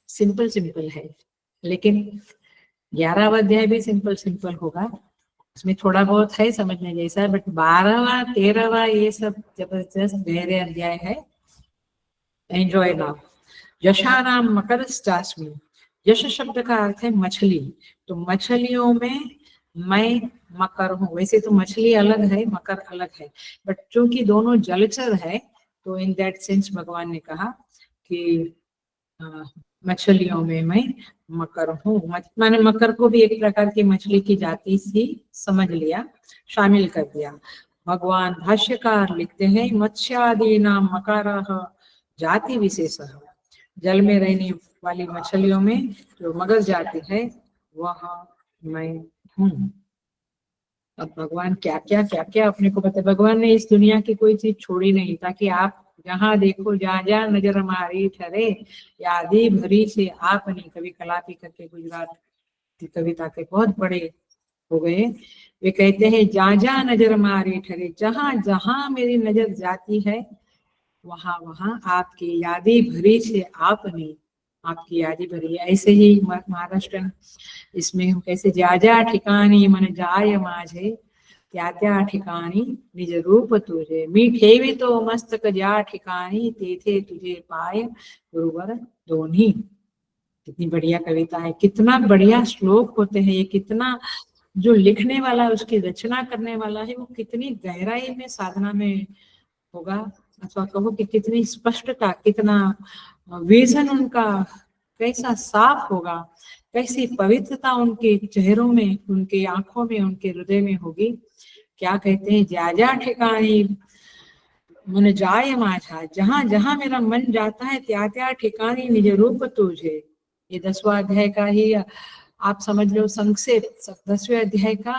सिंपल सिंपल है, लेकिन 11वां अध्याय भी सिंपल सिंपल होगा, उसमें थोड़ा बहुत है समझने जैसा, बट 12वां 13वां ये सब जबरदस्त गहरे अध्याय है। Enjoy now. यशानाम मकरश्चास्मि, यश शब्द का अर्थ है मछली, तो मछलियों में मैं मकर हूँ। वैसे तो मछली अलग है, मकर अलग है, बट चूंकि दोनों जलचर है, तो इन दैट सेंस भगवान ने कहा कि मछलियों में मैं मकर हूँ। मैंने मकर को भी एक प्रकार की मछली की जाति सी समझ लिया, शामिल कर दिया। भगवान भाष्यकार लिखते हैं, मत्स्यादि नाम मकाराः जाति विशेष, जल में रहने वाली मछलियों में जो मगर जाति है वह मैं हूँ। अब भगवान क्या क्या अपने को पता। भगवान ने इस दुनिया की कोई चीज छोड़ी नहीं, ताकि आप जहाँ देखो, जहाँ जहाँ नजर हमारी ठहरे, यादी भरी से आप नहीं। कभी कलापी करके गुजरात की कविता के बहुत बड़े हो गए। वे कहते हैं, जहाँ जहाँ नजर हमारी ठहरे, जहाँ जहाँ मेरी नजर जाती है वहां वहां आपकी यादी भरी से आप नहीं, आपकी यादी भरी है। ऐसे ही महाराष्ट्र इसमें हम कैसे, ज्या ज्या ठिकाणी मन जाय माझे, त्या त्या ठिकाणी निज रूप तुझे, मी ठेवी तो मस्तक ज्या ठिकाणी, तेथे तुझे पाय गुरुवर दोन्ही। कितनी बढ़िया कविता है, कितना बढ़िया श्लोक होते हैं ये, कितना जो लिखने वाला, उसकी रचना करने वाला है, वो कितनी गहराई में साधना में होगा, अथवा कहो कि कितनी स्पष्टता, कितना विजन उनका कैसा साफ होगा, कैसी पवित्रता उनके चेहरों में, उनके आंखों में, उनके हृदय में होगी। क्या कहते हैं, जा जा ठिकानी मन जाए माझा, जहां जहां मेरा मन जाता है त्या त्या ठिकानी निज रूप तुझे। ये 10वां अध्याय का ही आप समझ लो संक्षेप, 10वें अध्याय का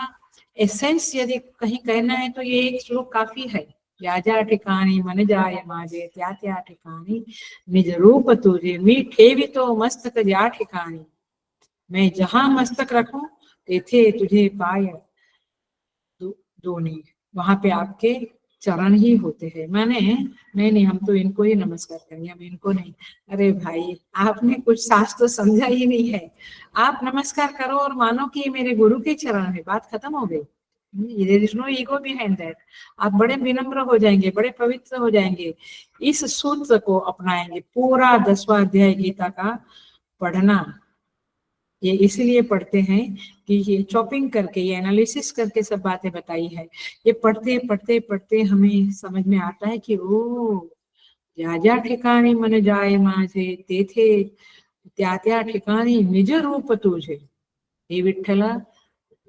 एसेंस यदि कहीं कहना है तो ये एक श्लोक काफी है। जा जा ठिकाणी मन जाय माझे, त्या त्या ठिकाणी निज रूप तुझे, मी ठेवी तो मस्तक जा ठिकाणी, मैं जहां मस्तक रखूं तेथे तुझे पाय दोनी, वहां पे आपके चरण ही होते हैं। मैंने नहीं, हम तो इनको ही नमस्कार करेंगे, हम इनको नहीं। अरे भाई, आपने कुछ शास्त्र समझा ही नहीं है। आप नमस्कार करो और मानो कि ये मेरे गुरु के चरण है, बात खत्म हो गई। There is no ego behind that. आप बड़े विनम्र हो जाएंगे, बड़े पवित्र हो जाएंगे, इस सूत्र को अपनाएंगे। पूरा 10वां अध्याय गीता का पढ़ना, ये इसलिए पढ़ते हैं कि ये चॉपिंग करके, ये एनालिसिस करके सब बातें बताई है। ये पढ़ते पढ़ते पढ़ते हमें समझ में आता है कि ओ, ज्या ज्या ठिकाणी मन जाए माझे, तेथे त्या त्या ठिकाणी निज रूप तुझे। हे विठ्ठला,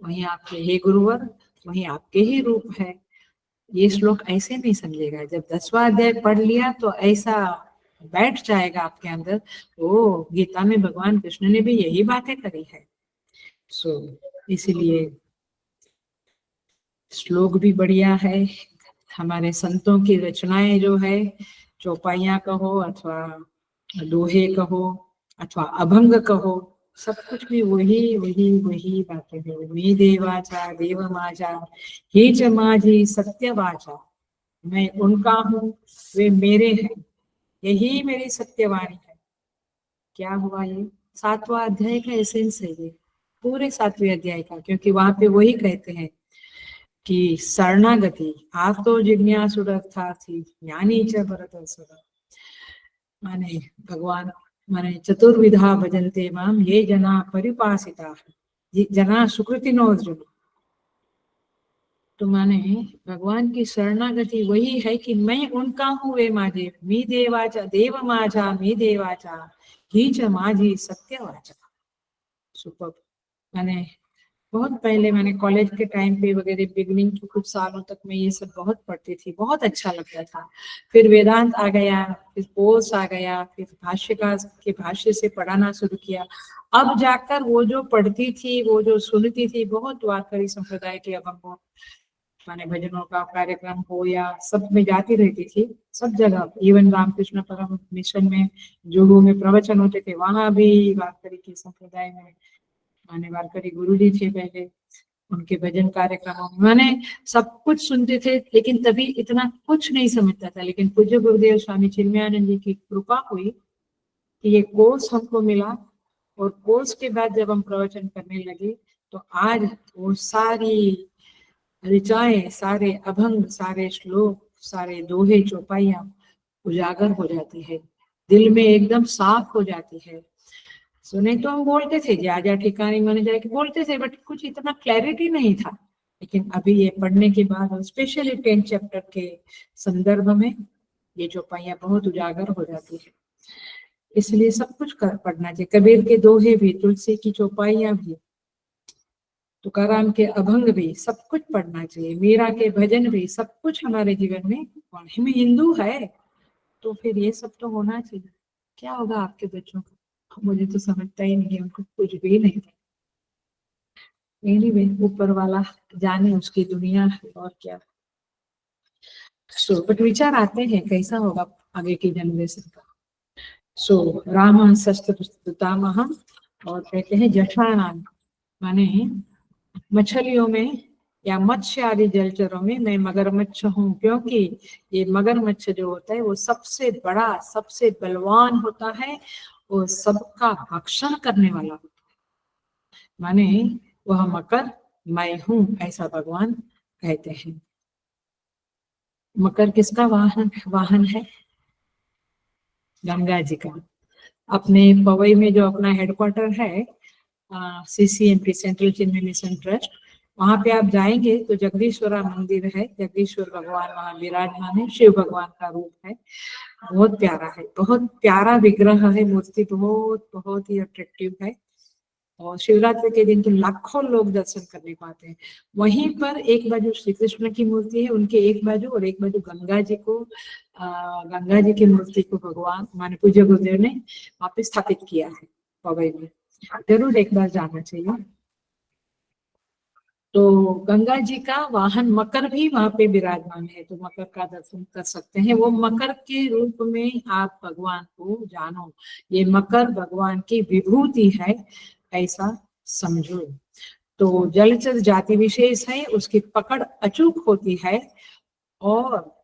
वहीं आपके, हे गुरुवर, वहीं आपके ही रूप है। ये श्लोक ऐसे नहीं समझेगा। जब 10वां अध्याय पढ़ लिया तो ऐसा बैठ जाएगा आपके अंदर, ओ, गीता में भगवान कृष्ण ने भी यही बातें करी है। सो इसीलिए श्लोक भी बढ़िया है। हमारे संतों की रचनाएं जो है, चौपाइयां कहो अथवा दोहे कहो अथवा अभंग कहो, सब कुछ भी वही वही वही बातें हैं। मी देवाचा देव माझा, ही च माझी सत्य वाचा, मैं उनका हूँ, वे मेरे हैं, यही मेरी सत्यवाणी है। क्या हुआ ये 7वां अध्याय का एसेंस है ये, पूरे 7वें अध्याय का, क्योंकि वहां पे वही कहते हैं कि शरणागति, आप तो जिज्ञासुरर्थार्थी ज्ञानी च भरतर्षभ, माने भगवान, माने चतुर्विधा भजन्ते माम ये जना परिपासिता, जना सुकृतिनो अर्जुन। तो माने भगवान की शरणागति वही है कि मैं उनका हूँ, वे माझे, मी देवाचा देव माझा, मी देवाचा ही च माझी सत्यवाचा। सुपर। मैंने बहुत पहले, मैंने कॉलेज के टाइम पे वगैरह बिगनिंग के कुछ सालों तक मैं ये सब बहुत पढ़ती थी, बहुत अच्छा लगता था। फिर वेदांत आ गया, फिर कोर्स आ गया, फिर भाष्यकार के भाष्य से पढ़ाना शुरू किया। अब जाकर वो जो पढ़ती थी, वो जो सुनती थी, बहुत वारकरी संप्रदाय के अभंगों, माने भजनों का कार्यक्रम हो या सब में जाती रहती थी, सब जगह। इवन रामकृष्ण परम मिशन में जुगू में प्रवचन होते थे, वहां भी वारकरी के संप्रदाय में, माने वारकरी गुरु जी थे पहले, उनके भजन कार्यक्रमों में मैंने सब कुछ सुनते थे, लेकिन तभी इतना कुछ नहीं समझता था। लेकिन पूज्य गुरुदेव स्वामी चिन्मयानंद जी की कृपा हुई कि ये कोर्स हमको मिला, और कोर्स के बाद जब हम प्रवचन करने लगे तो आज वो सारी ऋचाएं, सारे अभंग, सारे श्लोक, सारे दोहे चौपाइयां उजागर हो जाती है, दिल में एकदम साफ हो जाती है। सुने तो हम बोलते थे, जा जा ठिकाने मन जाए के बोलते थे, बट कुछ इतना क्लैरिटी नहीं था। लेकिन अभी ये पढ़ने के बाद, और स्पेशली 10 चैप्टर के संदर्भ में, ये चौपाइयां बहुत उजागर हो जाती है। इसलिए सब कुछ पढ़ना चाहिए। कबीर के दोहे भी, तुलसी की चौपाइयां भी, तुकाराम के अभंग भी, सब कुछ पढ़ना चाहिए। मीरा के भजन भी, सब कुछ हमारे जीवन में। हम हिंदू है तो फिर ये सब तो होना चाहिए। क्या होगा आपके बच्चों को, मुझे तो समझता ही नहीं है, उनको कुछ भी नहीं था। एनीवे, ऊपर वाला जाने, उसकी दुनिया है, और क्या। सो बट विचार आते हैं कैसा होगा आगे की जनरेशन का। सो राम शस्त्रतामह, और कहते हैं जठानान, माने मछलियों में या मत्स्य आदि जलचरों में मैं मगरमच्छ हूँ, क्योंकि ये मगरमच्छ जो होता है वो सबसे बड़ा, सबसे बलवान होता है, वो सबका भक्षण करने वाला होता है। माने वह मकर मैं हूँ, ऐसा भगवान कहते हैं। मकर किसका वाहन है? गंगा जी का। अपने पवई में जो अपना हेडक्वार्टर है CCMT, सेंट्रल चिन्मय मिशन ट्रस्ट, वहां पे आप जाएंगे तो जगदीश्वरा मंदिर है, जगदीश्वर भगवान वहां विराजमान है, शिव भगवान का रूप है, बहुत प्यारा है, बहुत प्यारा विग्रह है, मूर्ति बहुत बहुत ही अट्रैक्टिव है। और शिवरात्रि के दिन तो लाखों लोग दर्शन करने को आते हैं। वहीं पर एक बाजू श्री कृष्ण की मूर्ति है उनके एक बाजू, और एक बाजू गंगा जी को, गंगा जी की मूर्ति को भगवान माने पूज्य गुरुदेव ने वहां पे स्थापित किया है पवई में। जरूर एक बार जाना चाहिए। तो गंगा जी का वाहन मकर भी वहां पे विराजमान है, तो मकर का दर्शन कर सकते हैं। वो मकर के रूप में आप भगवान को जानो, ये मकर भगवान की विभूति है, ऐसा समझो। तो जलचर जाति विशेष है, उसकी पकड़ अचूक होती है, और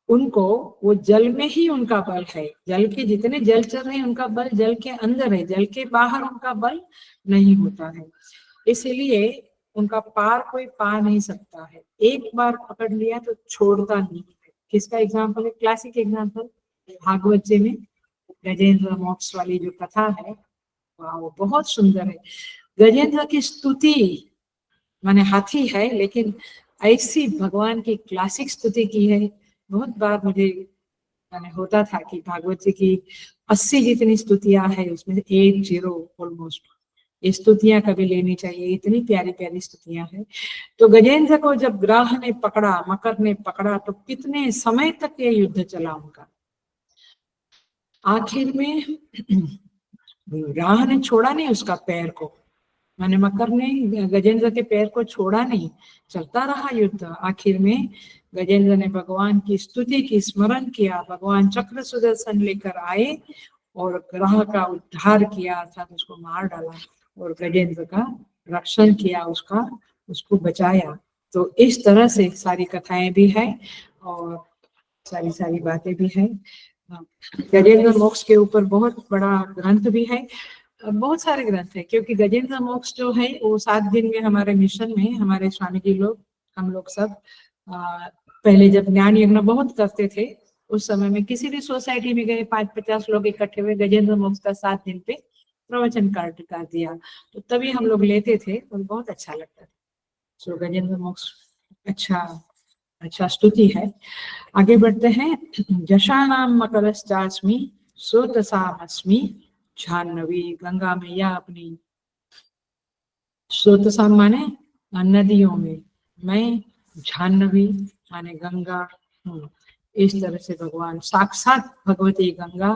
उनको वो जल में ही उनका बल है। जल के जितने जलचर हैं उनका बल जल के अंदर है, जल के बाहर उनका बल नहीं होता है। इसलिए उनका पार कोई पा नहीं सकता है, एक बार पकड़ लिया तो छोड़ता नहीं है। किसका एग्जाम्पल है? क्लासिक एग्जाम्पल भागवत जी में गजेंद्र मोक्ष वाली जो कथा है, वो बहुत सुंदर है। गजेंद्र की स्तुति माने हाथी है, लेकिन ऐसी भगवान की क्लासिक स्तुति की है। बहुत बार मुझे माने होता था कि भागवत जी की 80 जितनी स्तुतियां है उसमें 80 ऑलमोस्ट ये स्तुतियां कभी लेनी चाहिए, इतनी प्यारी प्यारी स्तुतियां हैं। तो गजेंद्र को जब ग्रह ने पकड़ा, मकर ने पकड़ा, तो कितने समय तक ये युद्ध चला उनका। आखिर में राह ने छोड़ा नहीं उसका पैर को, माने मकर ने गजेंद्र के पैर को छोड़ा नहीं, चलता रहा युद्ध। आखिर में गजेंद्र ने भगवान की स्तुति की, स्मरण किया, भगवान चक्र सुदर्शन लेकर आए और ग्रह का उद्धार किया, अर्थात उसको मार डाला और गजेंद्र का रक्षण किया, उसका उसको बचाया। तो इस तरह से सारी कथाएं भी है और सारी सारी बातें भी है। गजेंद्र मोक्ष के ऊपर बहुत बड़ा ग्रंथ भी है, बहुत सारे ग्रंथ है, क्योंकि गजेंद्र मोक्ष जो है वो 7 दिन में हमारे मिशन में हमारे स्वामी जी लोग, हम लोग सब पहले जब ज्ञान यज्ञ बहुत करते थे उस समय में किसी भी सोसाइटी में गए 5-50 लोग इकट्ठे हुए, गजेंद्र मोक्ष का 7 दिन पे प्रवचन कर दिया, तो तभी हम लोग लेते थे और बहुत अच्छा लगता था। सो गजेंद्र मोक्ष अच्छा अच्छा स्तुति है। आगे बढ़ते हैं। जशानाम मकरश्चास्मि स्रोतसामस्मि जाह्नवी, गंगा मैया अपनी स्रोतसाम माने नदियों में, मैं जाह्नवी माने गंगा हूँ। इस तरह से भगवान साक्षात भगवती गंगा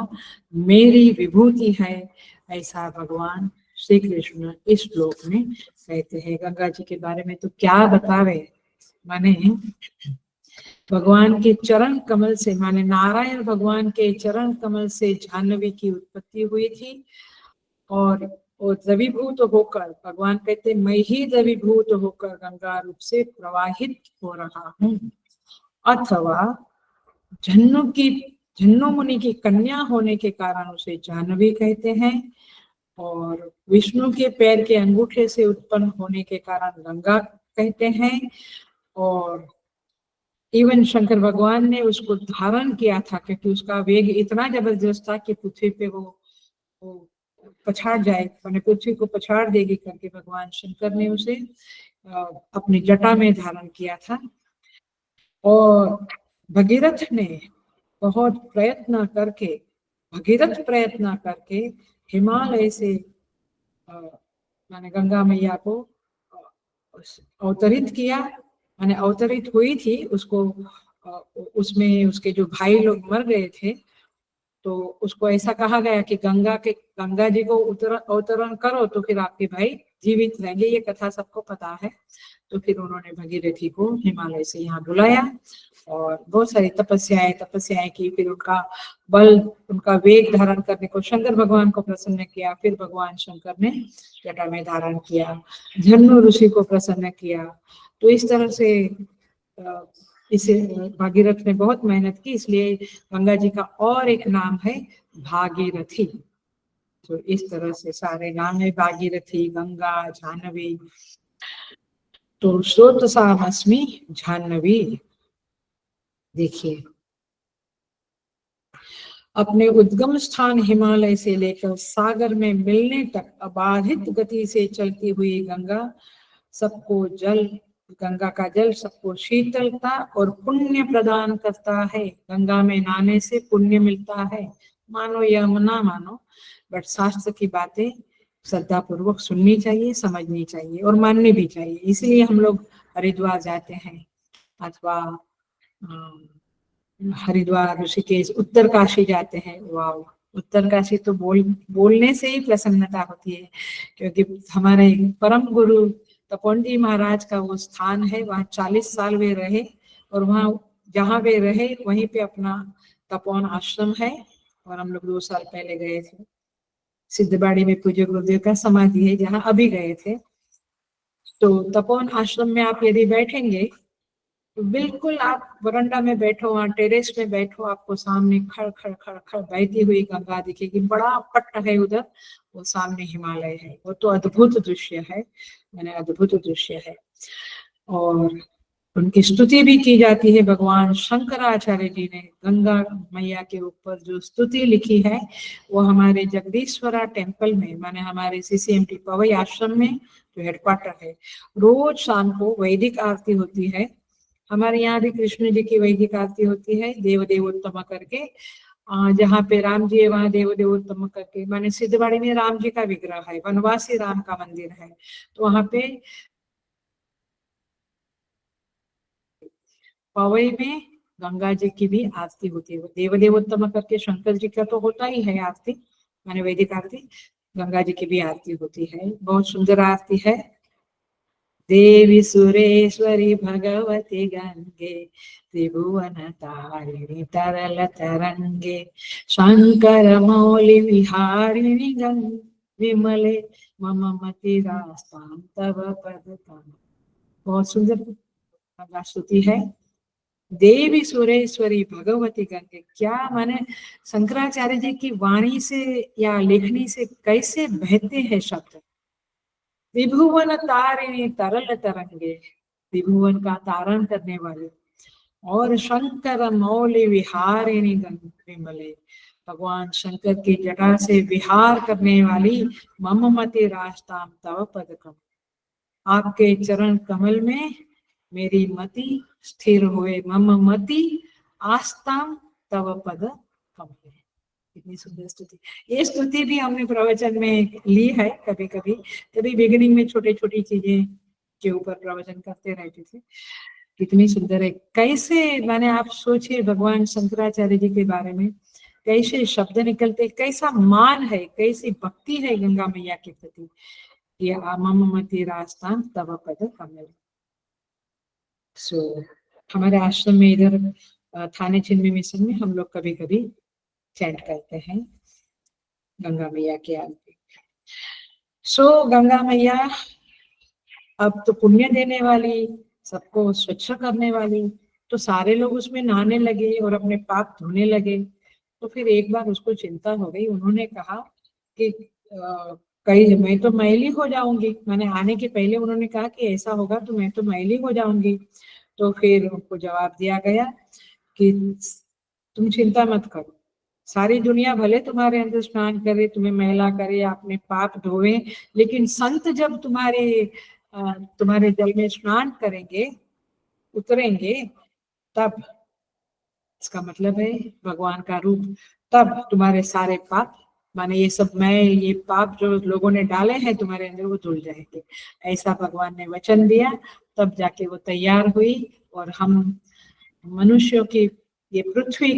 मेरी विभूति है, ऐसा भगवान श्री कृष्ण इस श्लोक में कहते हैं। गंगा जी के बारे में तो क्या बतावे, माने भगवान के चरण कमल से, माने नारायण भगवान के चरण कमल से जाह्नवी की उत्पत्ति हुई थी, और वो द्रवीभूत होकर, भगवान कहते मैं ही द्रवीभूत होकर गंगा रूप से प्रवाहित हो रहा हूँ। अथवा झन्नु मुनि की कन्या होने के कारण उसे जाह्नवी कहते हैं, और विष्णु के पैर के अंगूठे से उत्पन्न होने के कारण गंगा कहते हैं, और इवन शंकर भगवान ने उसको धारण किया था क्योंकि उसका वेग इतना जबरदस्त था कि पृथ्वी पे वो पछाड़ जाए, मैंने पृथ्वी को पछाड़ देगी करके भगवान शंकर ने उसे अपनी जटा में धारण किया था। और भगीरथ ने बहुत भगीरथ प्रयत्न करके हिमालय से मैंने गंगा मैया को अवतरित किया, मैंने अवतरित हुई थी उसको, उसमें उसके जो भाई लोग मर गए थे, तो उसको ऐसा कहा गया कि गंगा जी को अवतरण करो तो फिर आपके भाई जीवित रहेंगे, ये कथा सबको पता है। तो फिर उन्होंने भगीरथी को हिमालय से यहाँ बुलाया और बहुत सारी तपस्याएं की, फिर उनका बल, उनका वेग धारण करने को शंकर भगवान को प्रसन्न किया, फिर भगवान शंकर ने जटा में धारण किया, झन्नु ऋषि को प्रसन्न किया। तो इस तरह से इसे भागीरथ ने बहुत मेहनत की, इसलिए गंगा जी का और एक नाम है भागीरथी। तो इस तरह से सारे नाम है भागीरथी, गंगा, जाह्नवी। तो स्रोतसामस्मि जाह्नवी, देखिए अपने उद्गम स्थान हिमालय से लेकर सागर में मिलने तक अबाधित गति से चलती हुई गंगा का जल सबको शीतलता और पुण्य प्रदान करता है। गंगा में नहाने से पुण्य मिलता है, मानो या ना मानो, बट शास्त्र की बातें श्रद्धा पूर्वक सुननी चाहिए, समझनी चाहिए और माननी भी चाहिए। इसलिए हम लोग हरिद्वार जाते हैं, अथवा हरिद्वार, ऋषिकेश, उत्तरकाशी जाते हैं। वाह, उत्तरकाशी तो बोलने से ही प्रसन्नता होती है, क्योंकि हमारे परम गुरु तपोवन जी महाराज का वो स्थान है। वहाँ 40 साल वे रहे और वहाँ जहाँ वे रहे वहीं पे अपना तपोवन आश्रम है। और हम लोग 2 साल पहले गए थे। सिद्धबाड़ी में पूज्य गुरुदेव का समाधि है, जहाँ अभी गए थे। तो तपोवन आश्रम में आप यदि बैठेंगे तो बिल्कुल आप वरांडा में बैठो, वहाँ टेरेस में बैठो, आपको सामने खड़ खड़ खड़ खड़ बहती हुई गंगा दिखेगी। बड़ा पट्ट है उधर, वो सामने हिमालय है। वो तो अद्भुत दृश्य है, मैंने अद्भुत दृश्य है। और उनकी स्तुति भी की जाती है। भगवान शंकराचार्य जी ने गंगा मैया के ऊपर जो स्तुति लिखी है, वो हमारे जगदीश्वरा टेम्पल में, माने हमारे सीसीएमटी पवई आश्रम में जो हेडक्वार्टर है, रोज शाम को वैदिक आरती होती है। हमारे यहाँ भी कृष्ण जी की वैदिक आरती होती है, देव देवोत्तम करके। जहाँ पे राम जी है वहाँ देव देवोत्तम करके, माने सिद्धवाड़ी में राम जी का विग्रह है, वनवासी राम का मंदिर है, तो वहाँ पे पवई में गंगा जी की भी आरती होती है। देव देवोत्तम करके शंकर जी का तो होता ही है आरती, माने वैदिक आरती। गंगा जी की भी आरती होती है, बहुत सुंदर आरती है। देवी सुरेश्वरी भगवती गंगे, त्रिभुवन तारिणी तरल तरंगे, शंकर मौलि विहारिणी विमले, मम मतिरास्तां तव पदतम। बहुत सुंदर स्तुति है। देवी सुरेश्वरी भगवती गंगे, क्या माने शंकराचार्य जी की वाणी से या लेखनी से कैसे बहते हैं शब्द। त्रिभुवन तारिणी तरल तरंगे, त्रिभुवन का तारण करने वाले, और शंकर मौलि विहारिणी विमले, भगवान शंकर की जटा से विहार करने वाली, मम मति रास्ताम तव पदकम, आपके चरण कमल में मेरी मति स्थिर हुए। मम मति आस्ताम तव पद कमल। कितनी सुंदर स्तुति। ये स्तुति भी हमने प्रवचन में ली है कभी कभी, तभी बिगिनिंग में छोटी छोटी चीजें के ऊपर प्रवचन करते रहते थे। कितनी सुंदर है। कैसे, माने आप सोचिए भगवान शंकराचार्य जी के बारे में कैसे शब्द निकलते, कैसा मान है, कैसी भक्ति है गंगा मैया के प्रति। ये मम मति रास्ता तव पद कमल। सो हमारे आश्रम में इधर थाने चिन्मय मिशन में हम लोग कभी कभी चैंट करते हैं गंगा मैया की आरती। सो गंगा मैया अब तो पुण्य देने वाली, सबको स्वच्छ करने वाली, तो सारे लोग उसमें नहाने लगे और अपने पाप धोने लगे। तो फिर एक बार उसको चिंता हो गई। उन्होंने कहा कि कहीं मैं तो मैली हो जाऊंगी, मैंने आने के पहले उन्होंने कहा कि ऐसा होगा तो मैं तो मैली हो जाऊंगी। तो फिर उनको जवाब दिया गया कि तुम चिंता मत करो, सारी दुनिया भले तुम्हारे अंदर स्नान करे, तुम्हें मैला करे, अपने पाप धोवे, लेकिन संत जब तुम्हारे जल में स्नान करेंगे, उतरेंगे, तब, इसका मतलब है भगवान का रूप, तब तुम्हारे सारे पाप, माने ये सब ये पाप जो लोगों ने डाले हैं तुम्हारे अंदर, वो धुल जाएंगे। ऐसा भगवान ने वचन दिया, तब जाके वो तैयार हुई और हम मनुष्यों की ये पृथ्वी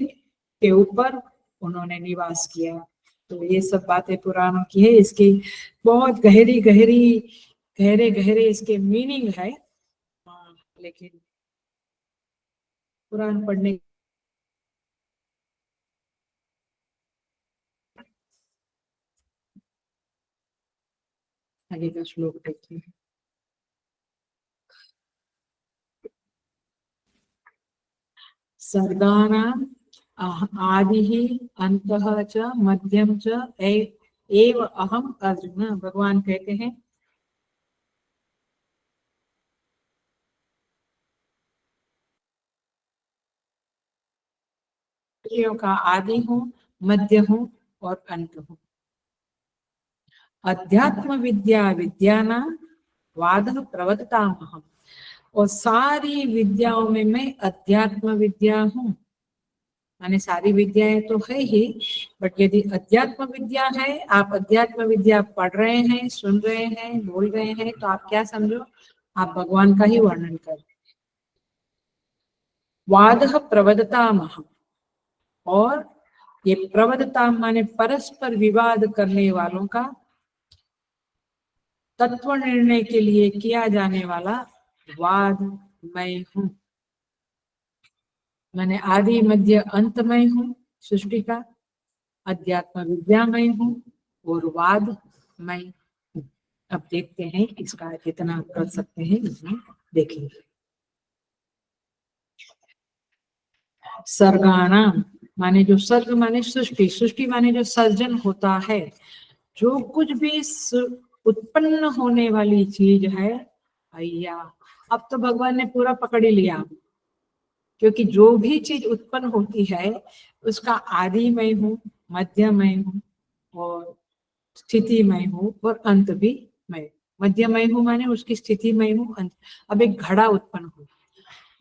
के ऊपर उन्होंने निवास किया। तो ये सब बातें पुराणों की है, इसकी बहुत गहरी गहरी गहरे गहरे इसके मीनिंग है। लेकिन पुराण पढ़ने आगे का श्लोक देखिए। सर्गाणाम आदिः अंतः च मध्यम च एव अहम अर्जुन। भगवान कहते हैं सृष्टियों का आदि हूँ, मध्य हूँ और अंत हूँ। अध्यात्म विद्या विद्यानां वादः प्रवदतामहम्। और सारी विद्याओं में मैं अध्यात्म विद्या हूँ, माने सारी विद्याएं तो है ही, बट यदि अध्यात्म विद्या है, आप अध्यात्म विद्या पढ़ रहे हैं, सुन रहे हैं, बोल रहे हैं, तो आप क्या समझो, आप भगवान का ही वर्णन कर रहे हैं। वादः प्रवदतामहम्, और ये प्रवदताम माने परस्पर विवाद करने वालों का तत्व निर्णय के लिए किया जाने वाला वाद मैं हूँ। मैंने आदि मध्य अंत में हूँ सृष्टि का, अध्यात्म विद्या में हूँ और वाद मैं हूँ। अब देखते हैं इसका कितना कर सकते हैं, इसमें देखेंगे। सर्गाणाम माने जो सर्ग माने सृष्टि, सृष्टि माने जो सर्जन होता है, जो कुछ भी उत्पन्न होने वाली चीज है, भैया अब तो भगवान ने पूरा पकड़ ही लिया, क्योंकि जो भी चीज उत्पन्न होती है उसका आदि मैं हूँ, मध्य मैं हूँ और स्थिति मैं हूँ और अंत भी मैं। मध्य मैं हूँ माने उसकी स्थिति मैं हूँ, अंत। अब एक घड़ा उत्पन्न हो,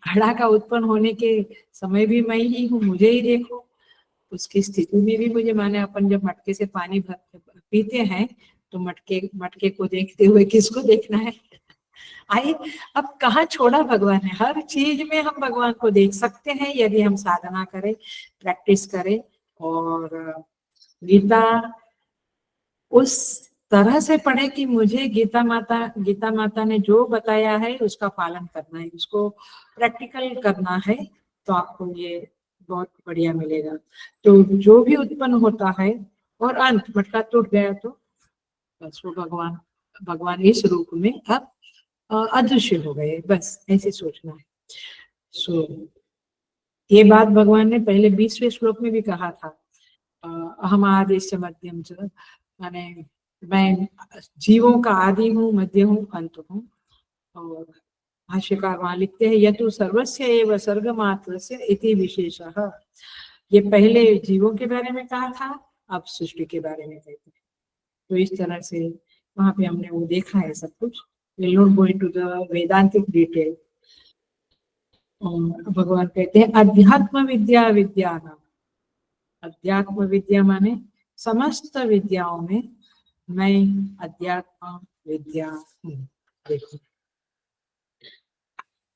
घड़ा का उत्पन्न होने के समय भी मैं ही हूँ, मुझे ही देखो, उसकी स्थिति में भी मुझे, माने अपन जब मटके से पानी भर पीते हैं तो मटके को देखते हुए किसको देखना है। आई अब कहाँ छोड़ा भगवान ने, हर चीज में हम भगवान को देख सकते हैं यदि हम साधना करें, प्रैक्टिस करें। और गीता उस तरह से पढ़े कि मुझे गीता माता ने जो बताया है उसका पालन करना है, उसको प्रैक्टिकल करना है, तो आपको ये बहुत बढ़िया मिलेगा। तो जो भी उत्पन्न होता है और अंत, मटका टूट गया तो बस वो भगवान इस रूप में अब अदृश्य हो गए, बस ऐसे सोचना है। सो ये बात भगवान ने पहले 20वें श्लोक में भी कहा था, अहम आदिश्य मध्यम च, माने मैं जीवों का आदि हूँ, मध्य हूँ, अंत हूँ। और भाष्यकार वहां लिखते हैं, यतु सर्वस्य एव सर्गमात्रस्य इति विशेषः। ये पहले जीवों के बारे में कहा था, अब सृष्टि के बारे में कहते हैं। तो इस तरह से वहां पे हमने वो देखा है सब कुछ। We'll not go into the Vedantic detail. भगवान कहते हैं अध्यात्म विद्या विद्यानां, अध्यात्म विद्या माने समस्त विद्याओं में मैं अध्यात्म विद्या हूँ। देखो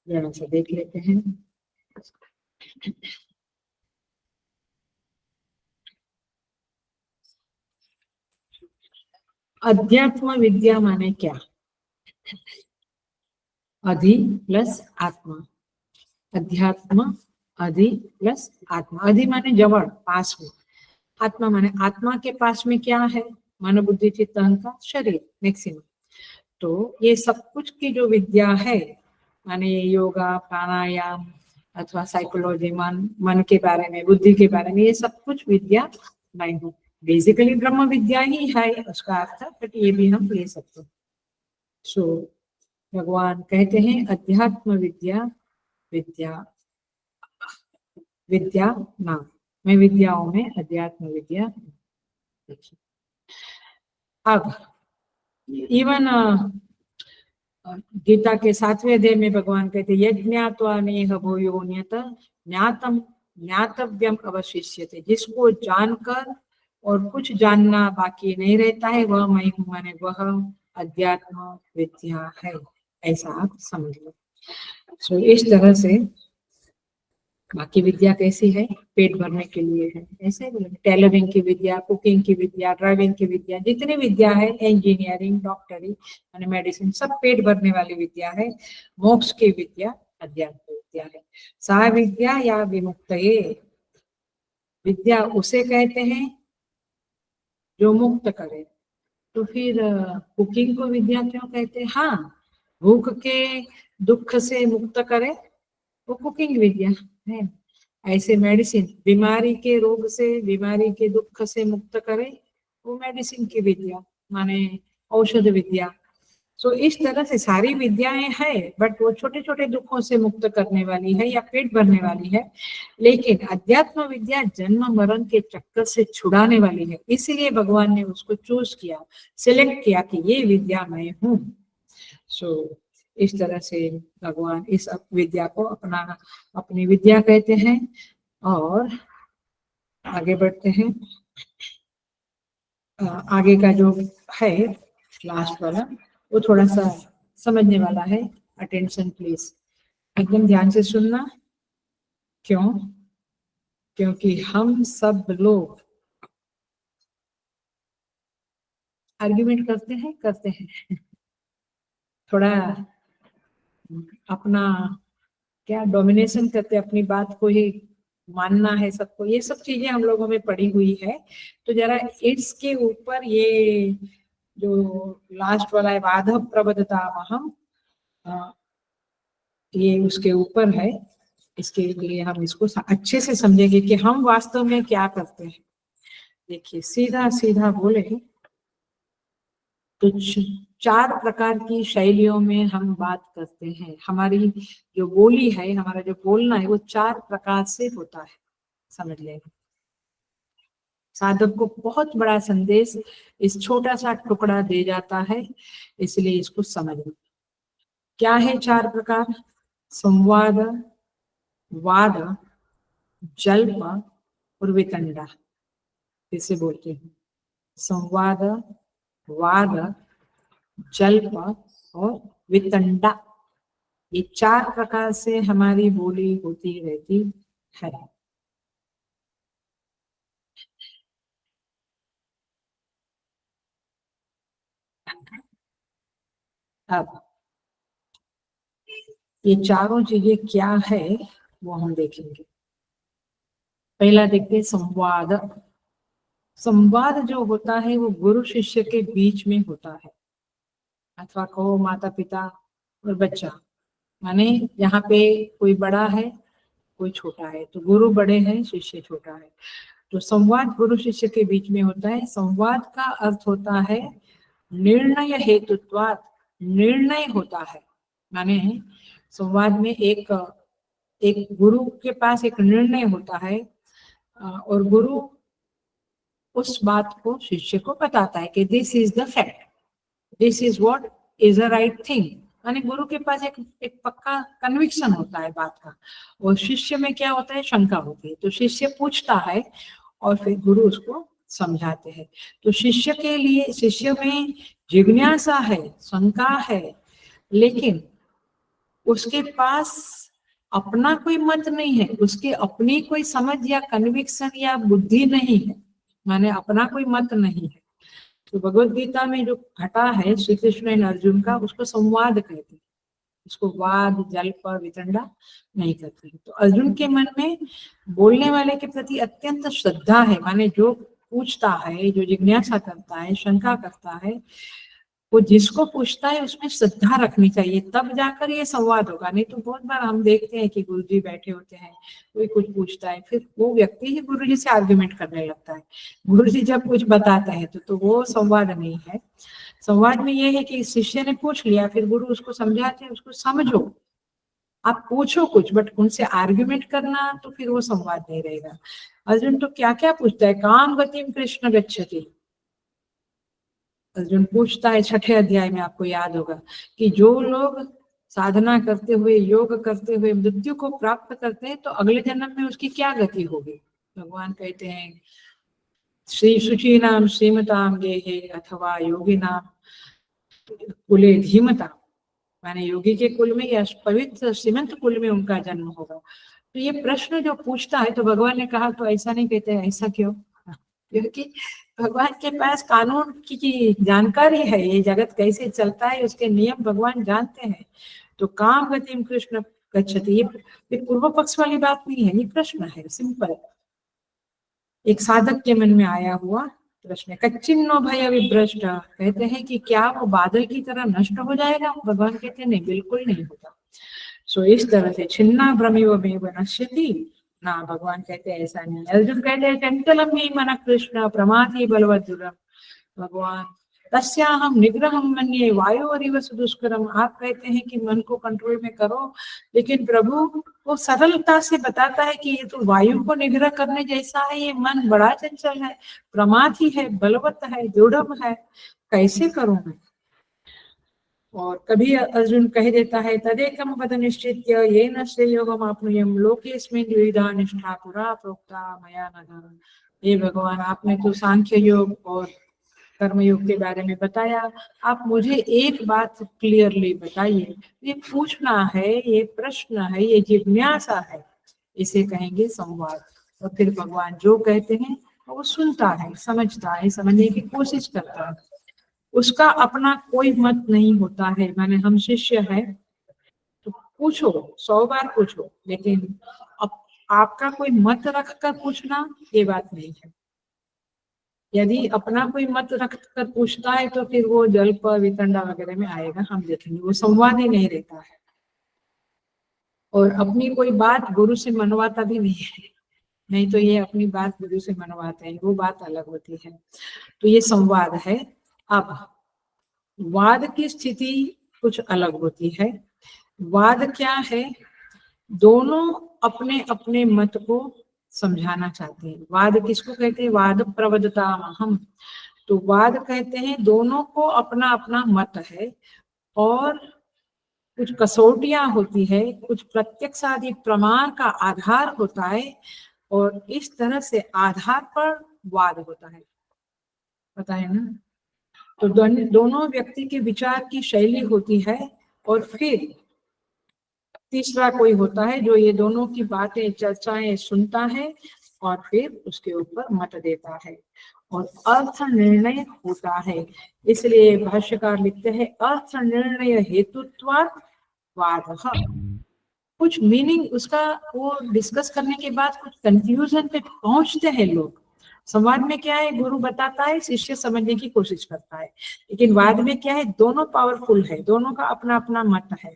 जरा सा देख लेते हैं। अध्यात्म विद्या माने क्या, अधि प्लस आत्मा, अध्यात्म अधि प्लस आत्मा। अधि माने जवड़, पास में, आत्मा माने आत्मा के पास में क्या है, मन बुद्धि चित्त अहंकार शरीर मैक्सिमम। तो ये सब कुछ की जो विद्या है, माने योगा प्राणायाम अथवा साइकोलॉजी, मन के बारे में, बुद्धि के बारे में, ये सब कुछ विद्या मैं हूँ। बेसिकली ब्रह्म विद्या ही है उसका अर्थ, बट ये भी हम ले सकते हैं। सो भगवान कहते हैं अध्यात्म विद्या विद्या नाम, मैं विद्याओं में अध्यात्म विद्या। अब इवन गीता के 7वें अध्याय में भगवान कहते यज्ञात्वा नेह भूयोन्यत ज्ञातम ज्ञातव्यम अवशिष्यते, जिसको जानकर और कुछ जानना बाकी नहीं रहता है वह मैं हूँ, माने वह अध्यात्म विद्या है, ऐसा आप समझ लो। सो इस तरह से बाकी विद्या कैसी है, पेट भरने के लिए है, ऐसे टेलरिंग की विद्या, कुकिंग की विद्या, ड्राइविंग की विद्या, जितनी विद्या है, इंजीनियरिंग, डॉक्टरी, मेडिसिन, सब पेट भरने वाली विद्या है। मोक्ष की विद्या अध्यात्म विद्या है। सा विद्या या विमुक्तये, विद्या उसे कहते हैं जो मुक्त करे। तो फिर कुकिंग को विद्या क्यों कहते हैं? हाँ, भूख के दुख से मुक्त करे वो कुकिंग विद्या है। ऐसे मेडिसिन, बीमारी के रोग से, बीमारी के दुख से मुक्त करे वो मेडिसिन की विद्या, माने औषध विद्या। सो इस तरह से सारी विद्याएं है, बट वो छोटे छोटे दुखों से मुक्त करने वाली है या पेट भरने वाली है, लेकिन अध्यात्म विद्या जन्म मरण के चक्कर से छुड़ाने वाली है। इसीलिए भगवान ने उसको चूज किया, सिलेक्ट किया कि ये विद्या मैं हूँ। सो इस तरह से भगवान इस विद्या को अपनी विद्या कहते हैं। और आगे बढ़ते हैं। आगे का जो है लास्ट वाला वो थोड़ा सा समझने वाला है। अटेंशन प्लीज, एकदम ध्यान से सुनना। क्यों? क्योंकि हम सब लोग आर्ग्यूमेंट करते हैं थोड़ा अपना क्या डोमिनेशन करते, अपनी बात को ही मानना है सबको, ये सब चीजें हम लोगों में पड़ी हुई है। तो जरा इसके ऊपर ये जो लास्ट वाला है वाद प्रबद्धता हम, ये उसके ऊपर है। इसके लिए हम इसको अच्छे से समझेंगे कि हम वास्तव में क्या करते हैं। देखिए सीधा सीधा बोले तो 4 प्रकार की शैलियों में हम बात करते हैं। हमारी जो बोली है, हमारा जो बोलना है वो 4 प्रकार से होता है, समझ लेंगे। साधक को बहुत बड़ा संदेश इस छोटा सा टुकड़ा दे जाता है, इसलिए इसको समझना। क्या है 4 प्रकार? संवाद, वाद, जल्प और वितंडा। इसे बोलते हैं संवाद, वाद, जल्प और वितंडा। ये 4 प्रकार से हमारी बोली होती रहती है। अब ये चारों चीजें क्या है वो हम देखेंगे। पहला देखते हैं संवाद। संवाद जो होता है वो गुरु शिष्य के बीच में होता है, अथवा कहो माता पिता और बच्चा। माने यहाँ पे कोई बड़ा है कोई छोटा है, तो गुरु बड़े हैं शिष्य छोटा है। तो संवाद गुरु शिष्य के बीच में होता है। संवाद का अर्थ होता है निर्णय हेतुत्वात्, निर्णय होता है। माने संवाद में एक गुरु के पास एक निर्णय होता है, और गुरु उस बात को शिष्य को बताता है कि this is the fact, this is what is a right thing. यानी गुरु के पास एक पक्का कन्विक्शन होता है बात का, और शिष्य में क्या होता है? शंका होती है। तो शिष्य पूछता है और फिर गुरु उसको समझाते हैं। तो शिष्य के लिए, शिष्य में जिज्ञासा है, शंका है, लेकिन उसके पास अपना कोई मत नहीं है, उसकी अपनी कोई समझ या कन्विक्शन या बुद्धि नहीं है, माने अपना कोई मत नहीं है। तो भगवत गीता में जो घटा है श्री कृष्ण एंड अर्जुन का, उसको संवाद कहते हैं, उसको वाद जल्प वितंडा नहीं करते। तो अर्जुन के मन में बोलने वाले के प्रति अत्यंत श्रद्धा है, माने जो पूछता है, जो जिज्ञासा करता है, शंका करता है, वो जिसको पूछता है उसमें श्रद्धा रखनी चाहिए, तब जाकर ये संवाद होगा। नहीं तो बहुत बार हम देखते हैं कि गुरुजी बैठे होते हैं, कोई कुछ पूछता है, फिर वो व्यक्ति ही गुरुजी से आर्ग्यूमेंट करने लगता है। गुरुजी जब कुछ बताता है तो वो संवाद नहीं है। संवाद में ये है कि शिष्य ने पूछ लिया, फिर गुरु उसको समझाते हैं, उसको समझो। आप पूछो कुछ, बट उनसे आर्ग्यूमेंट करना तो फिर वो संवाद नहीं रहेगा। अर्जुन तो क्या क्या पूछता है, काम गतिम कृष्ण गच्छति। अर्जुन पूछता है 6ठे अध्याय में, आपको याद होगा कि जो लोग साधना करते हुए, योग करते हुए मृत्यु को प्राप्त करते हैं, तो अगले जन्म में उसकी क्या गति होगी। भगवान कहते हैं श्री शुचि नाम श्रीमताम गेहे अथवा योगी नाम कुले धीमता। माने योगी के कुल में या पवित्र श्रीमंत कुल में उनका जन्म होगा। तो ये प्रश्न जो पूछता है, तो भगवान ने कहा तो ऐसा नहीं कहते हैं। ऐसा क्यों? क्योंकि भगवान के पास कानून की जानकारी है, ये जगत कैसे चलता है उसके नियम भगवान जानते हैं। तो काम गतिम कृष्ण गच्छति, ये पूर्व पक्ष वाली बात नहीं है, ये प्रश्न है सिंपल, एक साधक के मन में आया हुआ प्रश्न। कच्चिन्नो भय विभ्रष्ट, कहते हैं कि क्या वो बादल की तरह नष्ट हो जाएगा? भगवान कहते हैं नहीं, बिल्कुल नहीं होता। सो इस तरह से छिन्ना भ्रमिव में नश्यति ना, भगवान कहते हैं ऐसा नहीं। अर्जुन कहते हैं चंचलम ही मन कृष्ण प्रमाथि बलवदुरम। भगवान तस्याहम निग्रहम मन्ये वायोरिव सुदुष्करम। आप कहते हैं कि मन को कंट्रोल में करो, लेकिन प्रभु वो सरलता से बताता है कि ये तो वायु को निग्रह करने जैसा है, ये मन बड़ा चंचल है, प्रमाथी है, बलवत है, दृढ़ है, कैसे करूं मैं। और कभी अर्जुन कह देता है तदेकम पद निश्चित्य येन श्रेयोहम आपनुयम लोकेस्मिन् द्विविधा निष्ठा पुरा प्रोक्ता मया नघ। हे भगवान, आपने तो सांख्य योग और कर्मयोग के बारे में बताया, आप मुझे एक बात क्लियरली बताइए। ये पूछना है, ये प्रश्न है, ये जिज्ञासा है, इसे कहेंगे संवाद। और फिर भगवान जो कहते हैं वो सुनता है, समझता है, समझने की कोशिश करता है। उसका अपना कोई मत नहीं होता है। माने हम शिष्य हैं तो पूछो, 100 बार पूछो, लेकिन अब आपका कोई मत रख कर पूछना ये बात नहीं है। यदि अपना कोई मत रख कर पूछता है तो फिर वो जल्प वितंडा वगैरह में आएगा, हम देखेंगे, वो संवाद ही नहीं रहता है। और अपनी कोई बात गुरु से मनवाता भी नहीं है, नहीं तो ये अपनी बात गुरु से मनवाते हैं, वो बात अलग होती है। तो ये संवाद है। अब वाद की स्थिति कुछ अलग होती है। वाद क्या है? दोनों अपने अपने मत को समझाना चाहते हैं। वाद किसको कहते हैं? वाद प्रवदतामहम। तो वाद कहते हैं दोनों को अपना अपना मत है, और कुछ कसौटियां होती है, कुछ प्रत्यक्ष आदि प्रमाण का आधार होता है, और इस तरह से आधार पर वाद होता है, पता है ना। तो दोनों व्यक्ति के विचार की शैली होती है, और फिर तीसरा कोई होता है जो ये दोनों की बातें चर्चाएं सुनता है और फिर उसके ऊपर मत देता है, और अर्थ निर्णय होता है। इसलिए भाष्यकार लिखते हैं अर्थ निर्णय हेतुत्वात् वादः। कुछ मीनिंग उसका वो डिस्कस करने के बाद कुछ कंक्लूजन पे पहुंचते हैं लोग। संवाद में क्या है? गुरु बताता है, शिष्य समझने की कोशिश करता है। लेकिन वाद में क्या है? दोनों पावरफुल है, दोनों का अपना अपना मत है,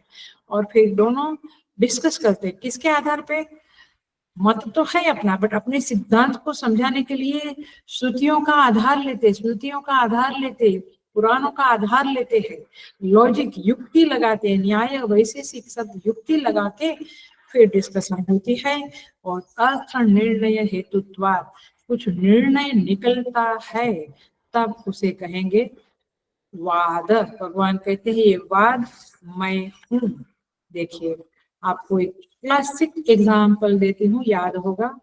और फिर दोनों डिस्कस करते हैं। किसके आधार पे? मत तो है अपना, बट अपने सिद्धांत को समझाने के लिए श्रुतियों का आधार लेते, स्मृतियों का आधार लेते, पुराणों का आधार लेते हैं, लॉजिक युक्ति लगाते हैं, न्याय वैशेषिक सब युक्ति लगा के फिर डिस्कशन होती है। और अर्थ निर्णय हेतुत्वात्, कुछ निर्णय निकलता है, तब उसे कहेंगे वाद। भगवान कहते हैं ये वाद मैं हूं। देखिए आपको एक क्लासिक एग्जाम्पल देती हूँ, याद होगा।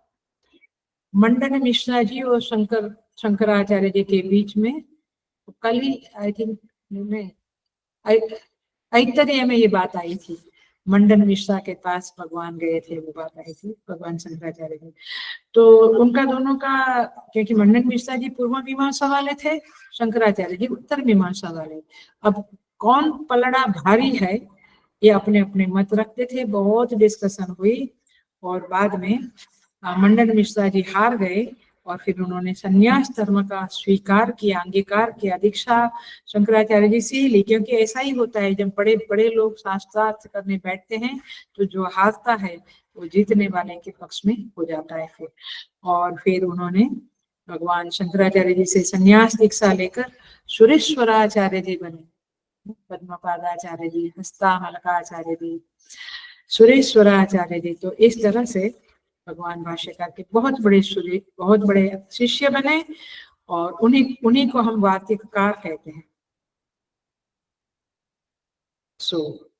मंडन मिश्रा जी और शंकराचार्य जी के बीच में कल ही आई थिंक ऐतरेय में ये बात आई थी। मंडन मिश्रा के पास भगवान गए थे, वो बात आई थी, भगवान शंकराचार्य जी। तो उनका दोनों का, क्योंकि मंडन मिश्रा जी पूर्व मीमांसा वाले थे, शंकराचार्य जी उत्तर मीमांसा वाले। अब कौन पलड़ा भारी है ये अपने अपने मत रखते थे। बहुत डिस्कशन हुई और बाद में मंडन मिश्रा जी हार गए, और फिर उन्होंने संन्यास धर्म का स्वीकार किया, अंगीकार किया, दीक्षा शंकराचार्य जी से ही ली। क्योंकि ऐसा ही होता है, जब बड़े बड़े लोग शास्त्रार्थ करने बैठते हैं तो जो हारता है वो जीतने वाले के पक्ष में हो जाता है फिर। और फिर उन्होंने भगवान शंकराचार्य जी से संन्यास दीक्षा लेकर सुरेश्वराचार्य जी बने। पद्मपादाचार्य जी, हस्तामलकाचार्य जी, सुरेश्वराचार्य जी। तो इस तरह से भगवान भाष्यकार के बहुत बड़े शिष्य बने, और उन्हीं को हम वार्तिककार कहते हैं।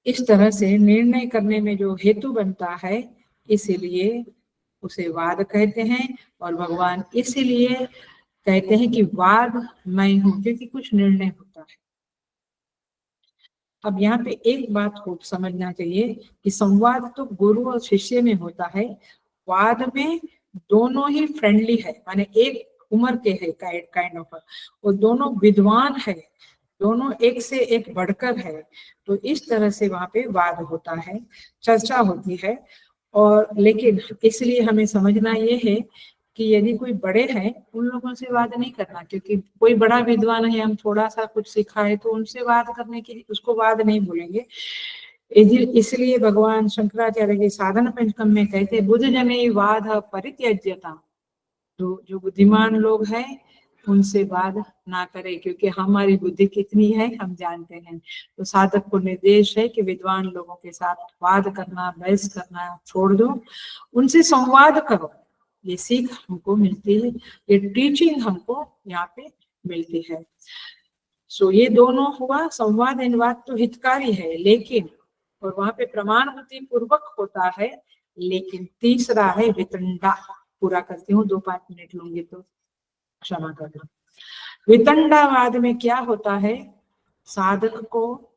इस तरह से निर्णय करने में जो हेतु बनता है, इसीलिए उसे वाद कहते हैं। और भगवान इसीलिए कहते हैं कि वाद मैं हूं, क्योंकि कुछ निर्णय होता है। अब यहाँ पे एक बात को समझना चाहिए कि संवाद तो गुरु और शिष्य में होता है, वाद में दोनों ही फ्रेंडली है, माने एक उम्र के है, काइंड ऑफ, वो दोनों विद्वान है, दोनों एक से एक बढ़कर है। तो इस तरह से वहां पे वाद होता है, चर्चा होती है। और लेकिन इसलिए हमें समझना ये है कि यदि कोई बड़े हैं उन लोगों से वाद नहीं करना, क्योंकि कोई बड़ा विद्वान है, हम थोड़ा सा कुछ सीखा है, तो उनसे वाद करने की, उसको वाद नहीं बोलेंगे। इसलिए भगवान शंकराचार्य के साधन पंचकम में कहते बुद्ध जने वाद परित्यज्यता। जो बुद्धिमान लोग हैं उनसे वाद ना करे, क्योंकि हमारी बुद्धि कितनी है हम जानते हैं। तो साधक को निर्देश है कि विद्वान लोगों के साथ वाद करना, बहस करना छोड़ दो, उनसे संवाद करो। ये सीख हमको मिलती है, ये टीचिंग हमको यहाँ पे मिलती है। सो ये दोनों हुआ, संवाद एंड वाद तो हितकारी है, लेकिन और वहां पे प्रमाणभूति पूर्वक होता है, लेकिन तीसरा है वितंडा। पूरा करती हूँ, 2-5 मिनट लूंगी तो क्षमा करना। वितंडावाद में क्या होता है, साधक को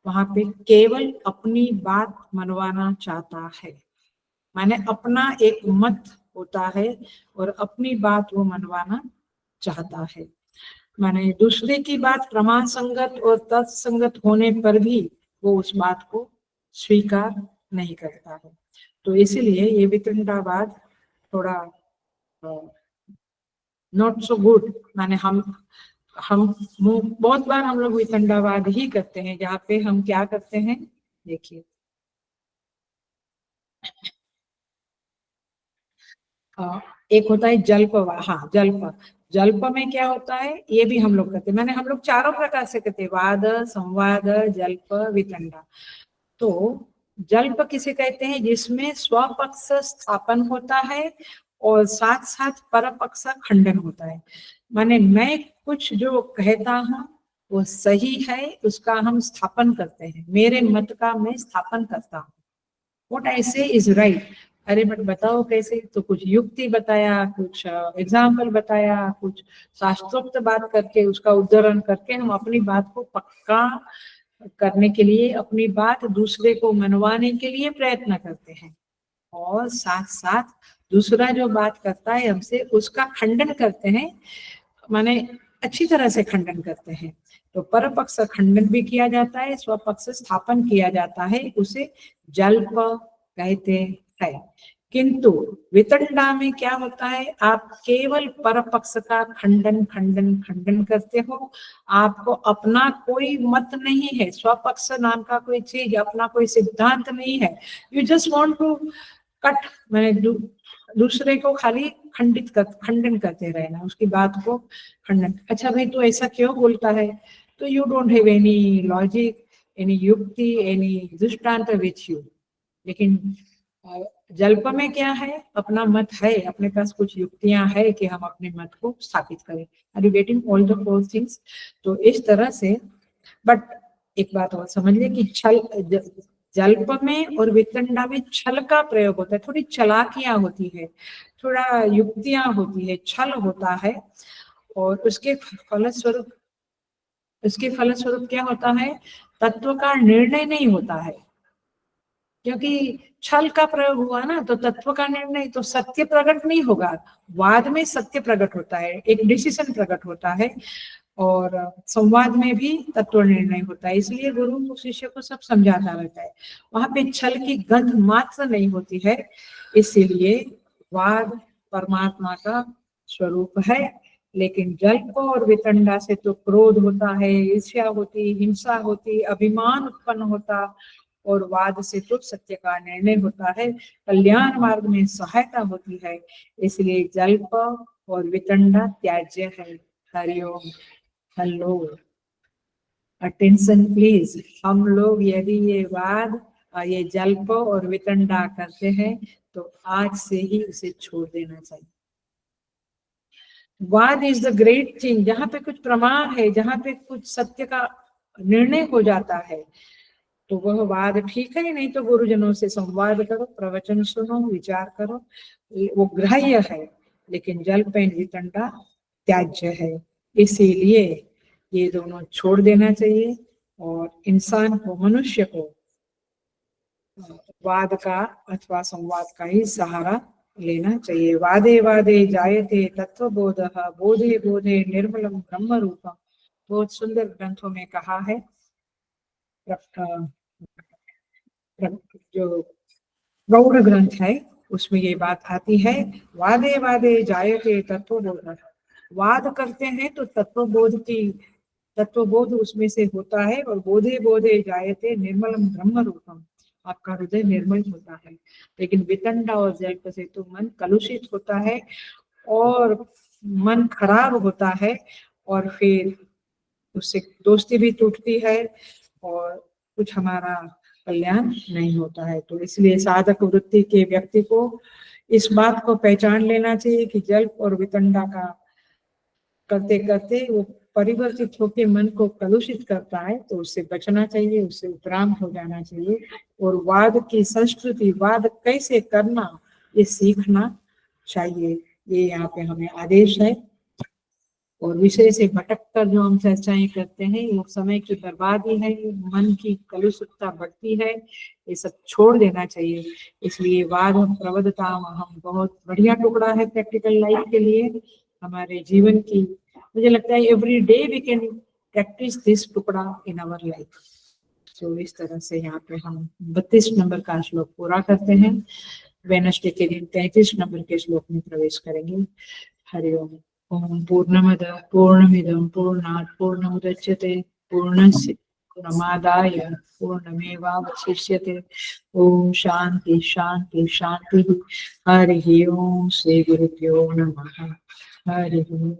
वहां पे केवल अपनी बात मनवाना चाहता है, माने अपना एक मत होता है और अपनी बात वो मनवाना चाहता है। माने दूसरे की बात प्रमाण संगत और तत्संगत होने पर भी वो उस बात को स्वीकार नहीं करता है। तो इसीलिए ये वितंडावाद थोड़ा नॉट सो गुड। माने हम बहुत बार हम लोग वितंडावाद ही करते हैं, जहाँ पे हम क्या करते हैं, देखिए एक होता है जल्प। हाँ, जल्प में क्या होता है, ये भी हम लोग करते हैं। मैंने हम लोग चारों प्रकार से करते हैं, वाद, संवाद, जल्प, वितंडा। तो जल्प किसे कहते हैं, जिसमें स्वपक्ष स्थापन होता है और साथ साथ परपक्ष खंडन होता है। माने मैं कुछ जो कहता हूँ वो सही है, उसका हम स्थापन करते हैं, मेरे मत का मैं स्थापन करता हूँ। What I say is right। अरे बट बताओ कैसे, तो कुछ युक्ति बताया, कुछ एग्जाम्पल बताया, कुछ शास्त्रोक्त बात करके उसका उदाहरण करके हम अपनी बात को पक्का करने के लिए, अपनी बात दूसरे को मनवाने के लिए प्रयत्न करते हैं, और साथ साथ दूसरा जो बात करता है हमसे उसका खंडन करते हैं, माने अच्छी तरह से खंडन करते हैं। तो परपक्ष खंडन भी किया जाता है, स्वपक्ष स्थापन किया जाता है, उसे जल्प कहते हैं। किंतु वितंडा में क्या होता है, आप केवल परपक्ष का खंडन खंडन खंडन करते हो, आपको अपना कोई मत नहीं है, स्वपक्ष नाम का कोई चीज, अपना कोई सिद्धांत नहीं है। You just want to cut, मैंने दूसरे को खाली खंडन करते रहना, उसकी बात को खंडन। अच्छा भाई तू ऐसा क्यों बोलता है, तो you don't have any logic, any युक्ति, एनी दृष्टांत विथ यू। लेकिन जल्प में क्या है, अपना मत है, अपने पास कुछ युक्तियां है कि हम अपने मत को स्थापित करें। Are you getting all the four things? तो इस तरह से, बट एक बात और समझ ले कि छल, जल्प में और वितंडा में छल का प्रयोग होता है, थोड़ी चालाकियां होती है, थोड़ा युक्तियां होती है, छल होता है, और उसके फलस्वरूप क्या होता है, तत्व का निर्णय नहीं होता है, क्योंकि छल का प्रयोग हुआ ना, तो तत्व का निर्णय, तो सत्य प्रकट नहीं होगा। वाद में सत्य प्रकट होता है, एक डिसीजन प्रकट होता है, और संवाद में भी तत्व निर्णय होता है। इसलिए गुरु को शिष्य को सब समझाता रहता है, वहां पे छल की गंध मात्र नहीं होती है। इसीलिए वाद परमात्मा का स्वरूप है, लेकिन जल्प और वितंडा से तो क्रोध होता है, ईर्ष्या होती, हिंसा होती, अभिमान उत्पन्न होता, और वाद से तो सत्य का निर्णय होता है, कल्याण मार्ग में सहायता होती है। इसलिए जल्प और वितंडा त्याज्य है। हरिओम। Hello, attention please. हम लोग यदि ये वाद, ये जल्प और वितंडा करते हैं, तो आज से ही उसे छोड़ देना चाहिए। वाद इज द ग्रेट थिंग, जहाँ पे कुछ प्रमाण है, जहाँ पे कुछ सत्य का निर्णय हो जाता है, तो वह वाद ठीक है। नहीं तो गुरुजनों से संवाद करो, प्रवचन सुनो, विचार करो, वो ग्राह्य है। लेकिन जल्प एंड वितंडा त्याज्य है। इसीलिए ये दोनों छोड़ देना चाहिए, और इंसान को, मनुष्य को वाद का अथवा संवाद का ही सहारा लेना चाहिए। वादे वादे जायते तत्वबोधः, बोधे बोधे निर्मलम ब्रह्म रूपम। बहुत सुंदर ग्रंथों में कहा है, जो गौड़ ग्रंथ है उसमें ये बात आती है, वादे वादे जायते तत्वबोधः। वाद करते हैं तो तत्वबोध उसमें से होता है, और बोधे बोधे जायते निर्मलम ब्रह्म रूपम, आपका हृदय निर्मल होता है। लेकिन वितंडा और जल्प से तो मन कलुषित होता है, और मन खराब होता है और फिर उससे दोस्ती भी टूटती है और कुछ हमारा कल्याण नहीं होता है। तो इसलिए साधक वृत्ति के व्यक्ति को इस बात को पहचान लेना चाहिए कि जल्प और वितंडा का करते करते वो परिवर्तित होकर मन को कलुषित करता है, तो उससे बचना चाहिए, उससे उपराम हो जाना चाहिए और वाद की संस्कृति, वाद कैसे करना ये सीखना चाहिए। ये यहाँ पे हमें आदेश है। और विषय से भटक कर जो हम चर्चाएं करते हैं वो समय की बर्बादी है, मन की कलुषितता बढ़ती है, ये सब छोड़ देना चाहिए। इसलिए वाद प्रवधता हम बहुत बढ़िया टुकड़ा है प्रैक्टिकल लाइफ के लिए, हमारे जीवन की। मुझे लगता है every day we can practice this टुकड़ा इन आवर लाइफ। तो इस तरह से यहाँ पे हम 32 नंबर का श्लोक पूरा करते हैं। वेडनेसडे के दिन 33 नंबर के श्लोक में प्रवेश करेंगे। हरिओम। ओम पूर्णमद पूर्णमिदं पूर्णात् पूर्णमुदच्यते पूर्णस्य पूर्णमादाय पूर्णमेवावशिष्यते। ओम शांति शांति शांति। हरि ओम। श्री गुरुभ्यो नमः। हरि ओम।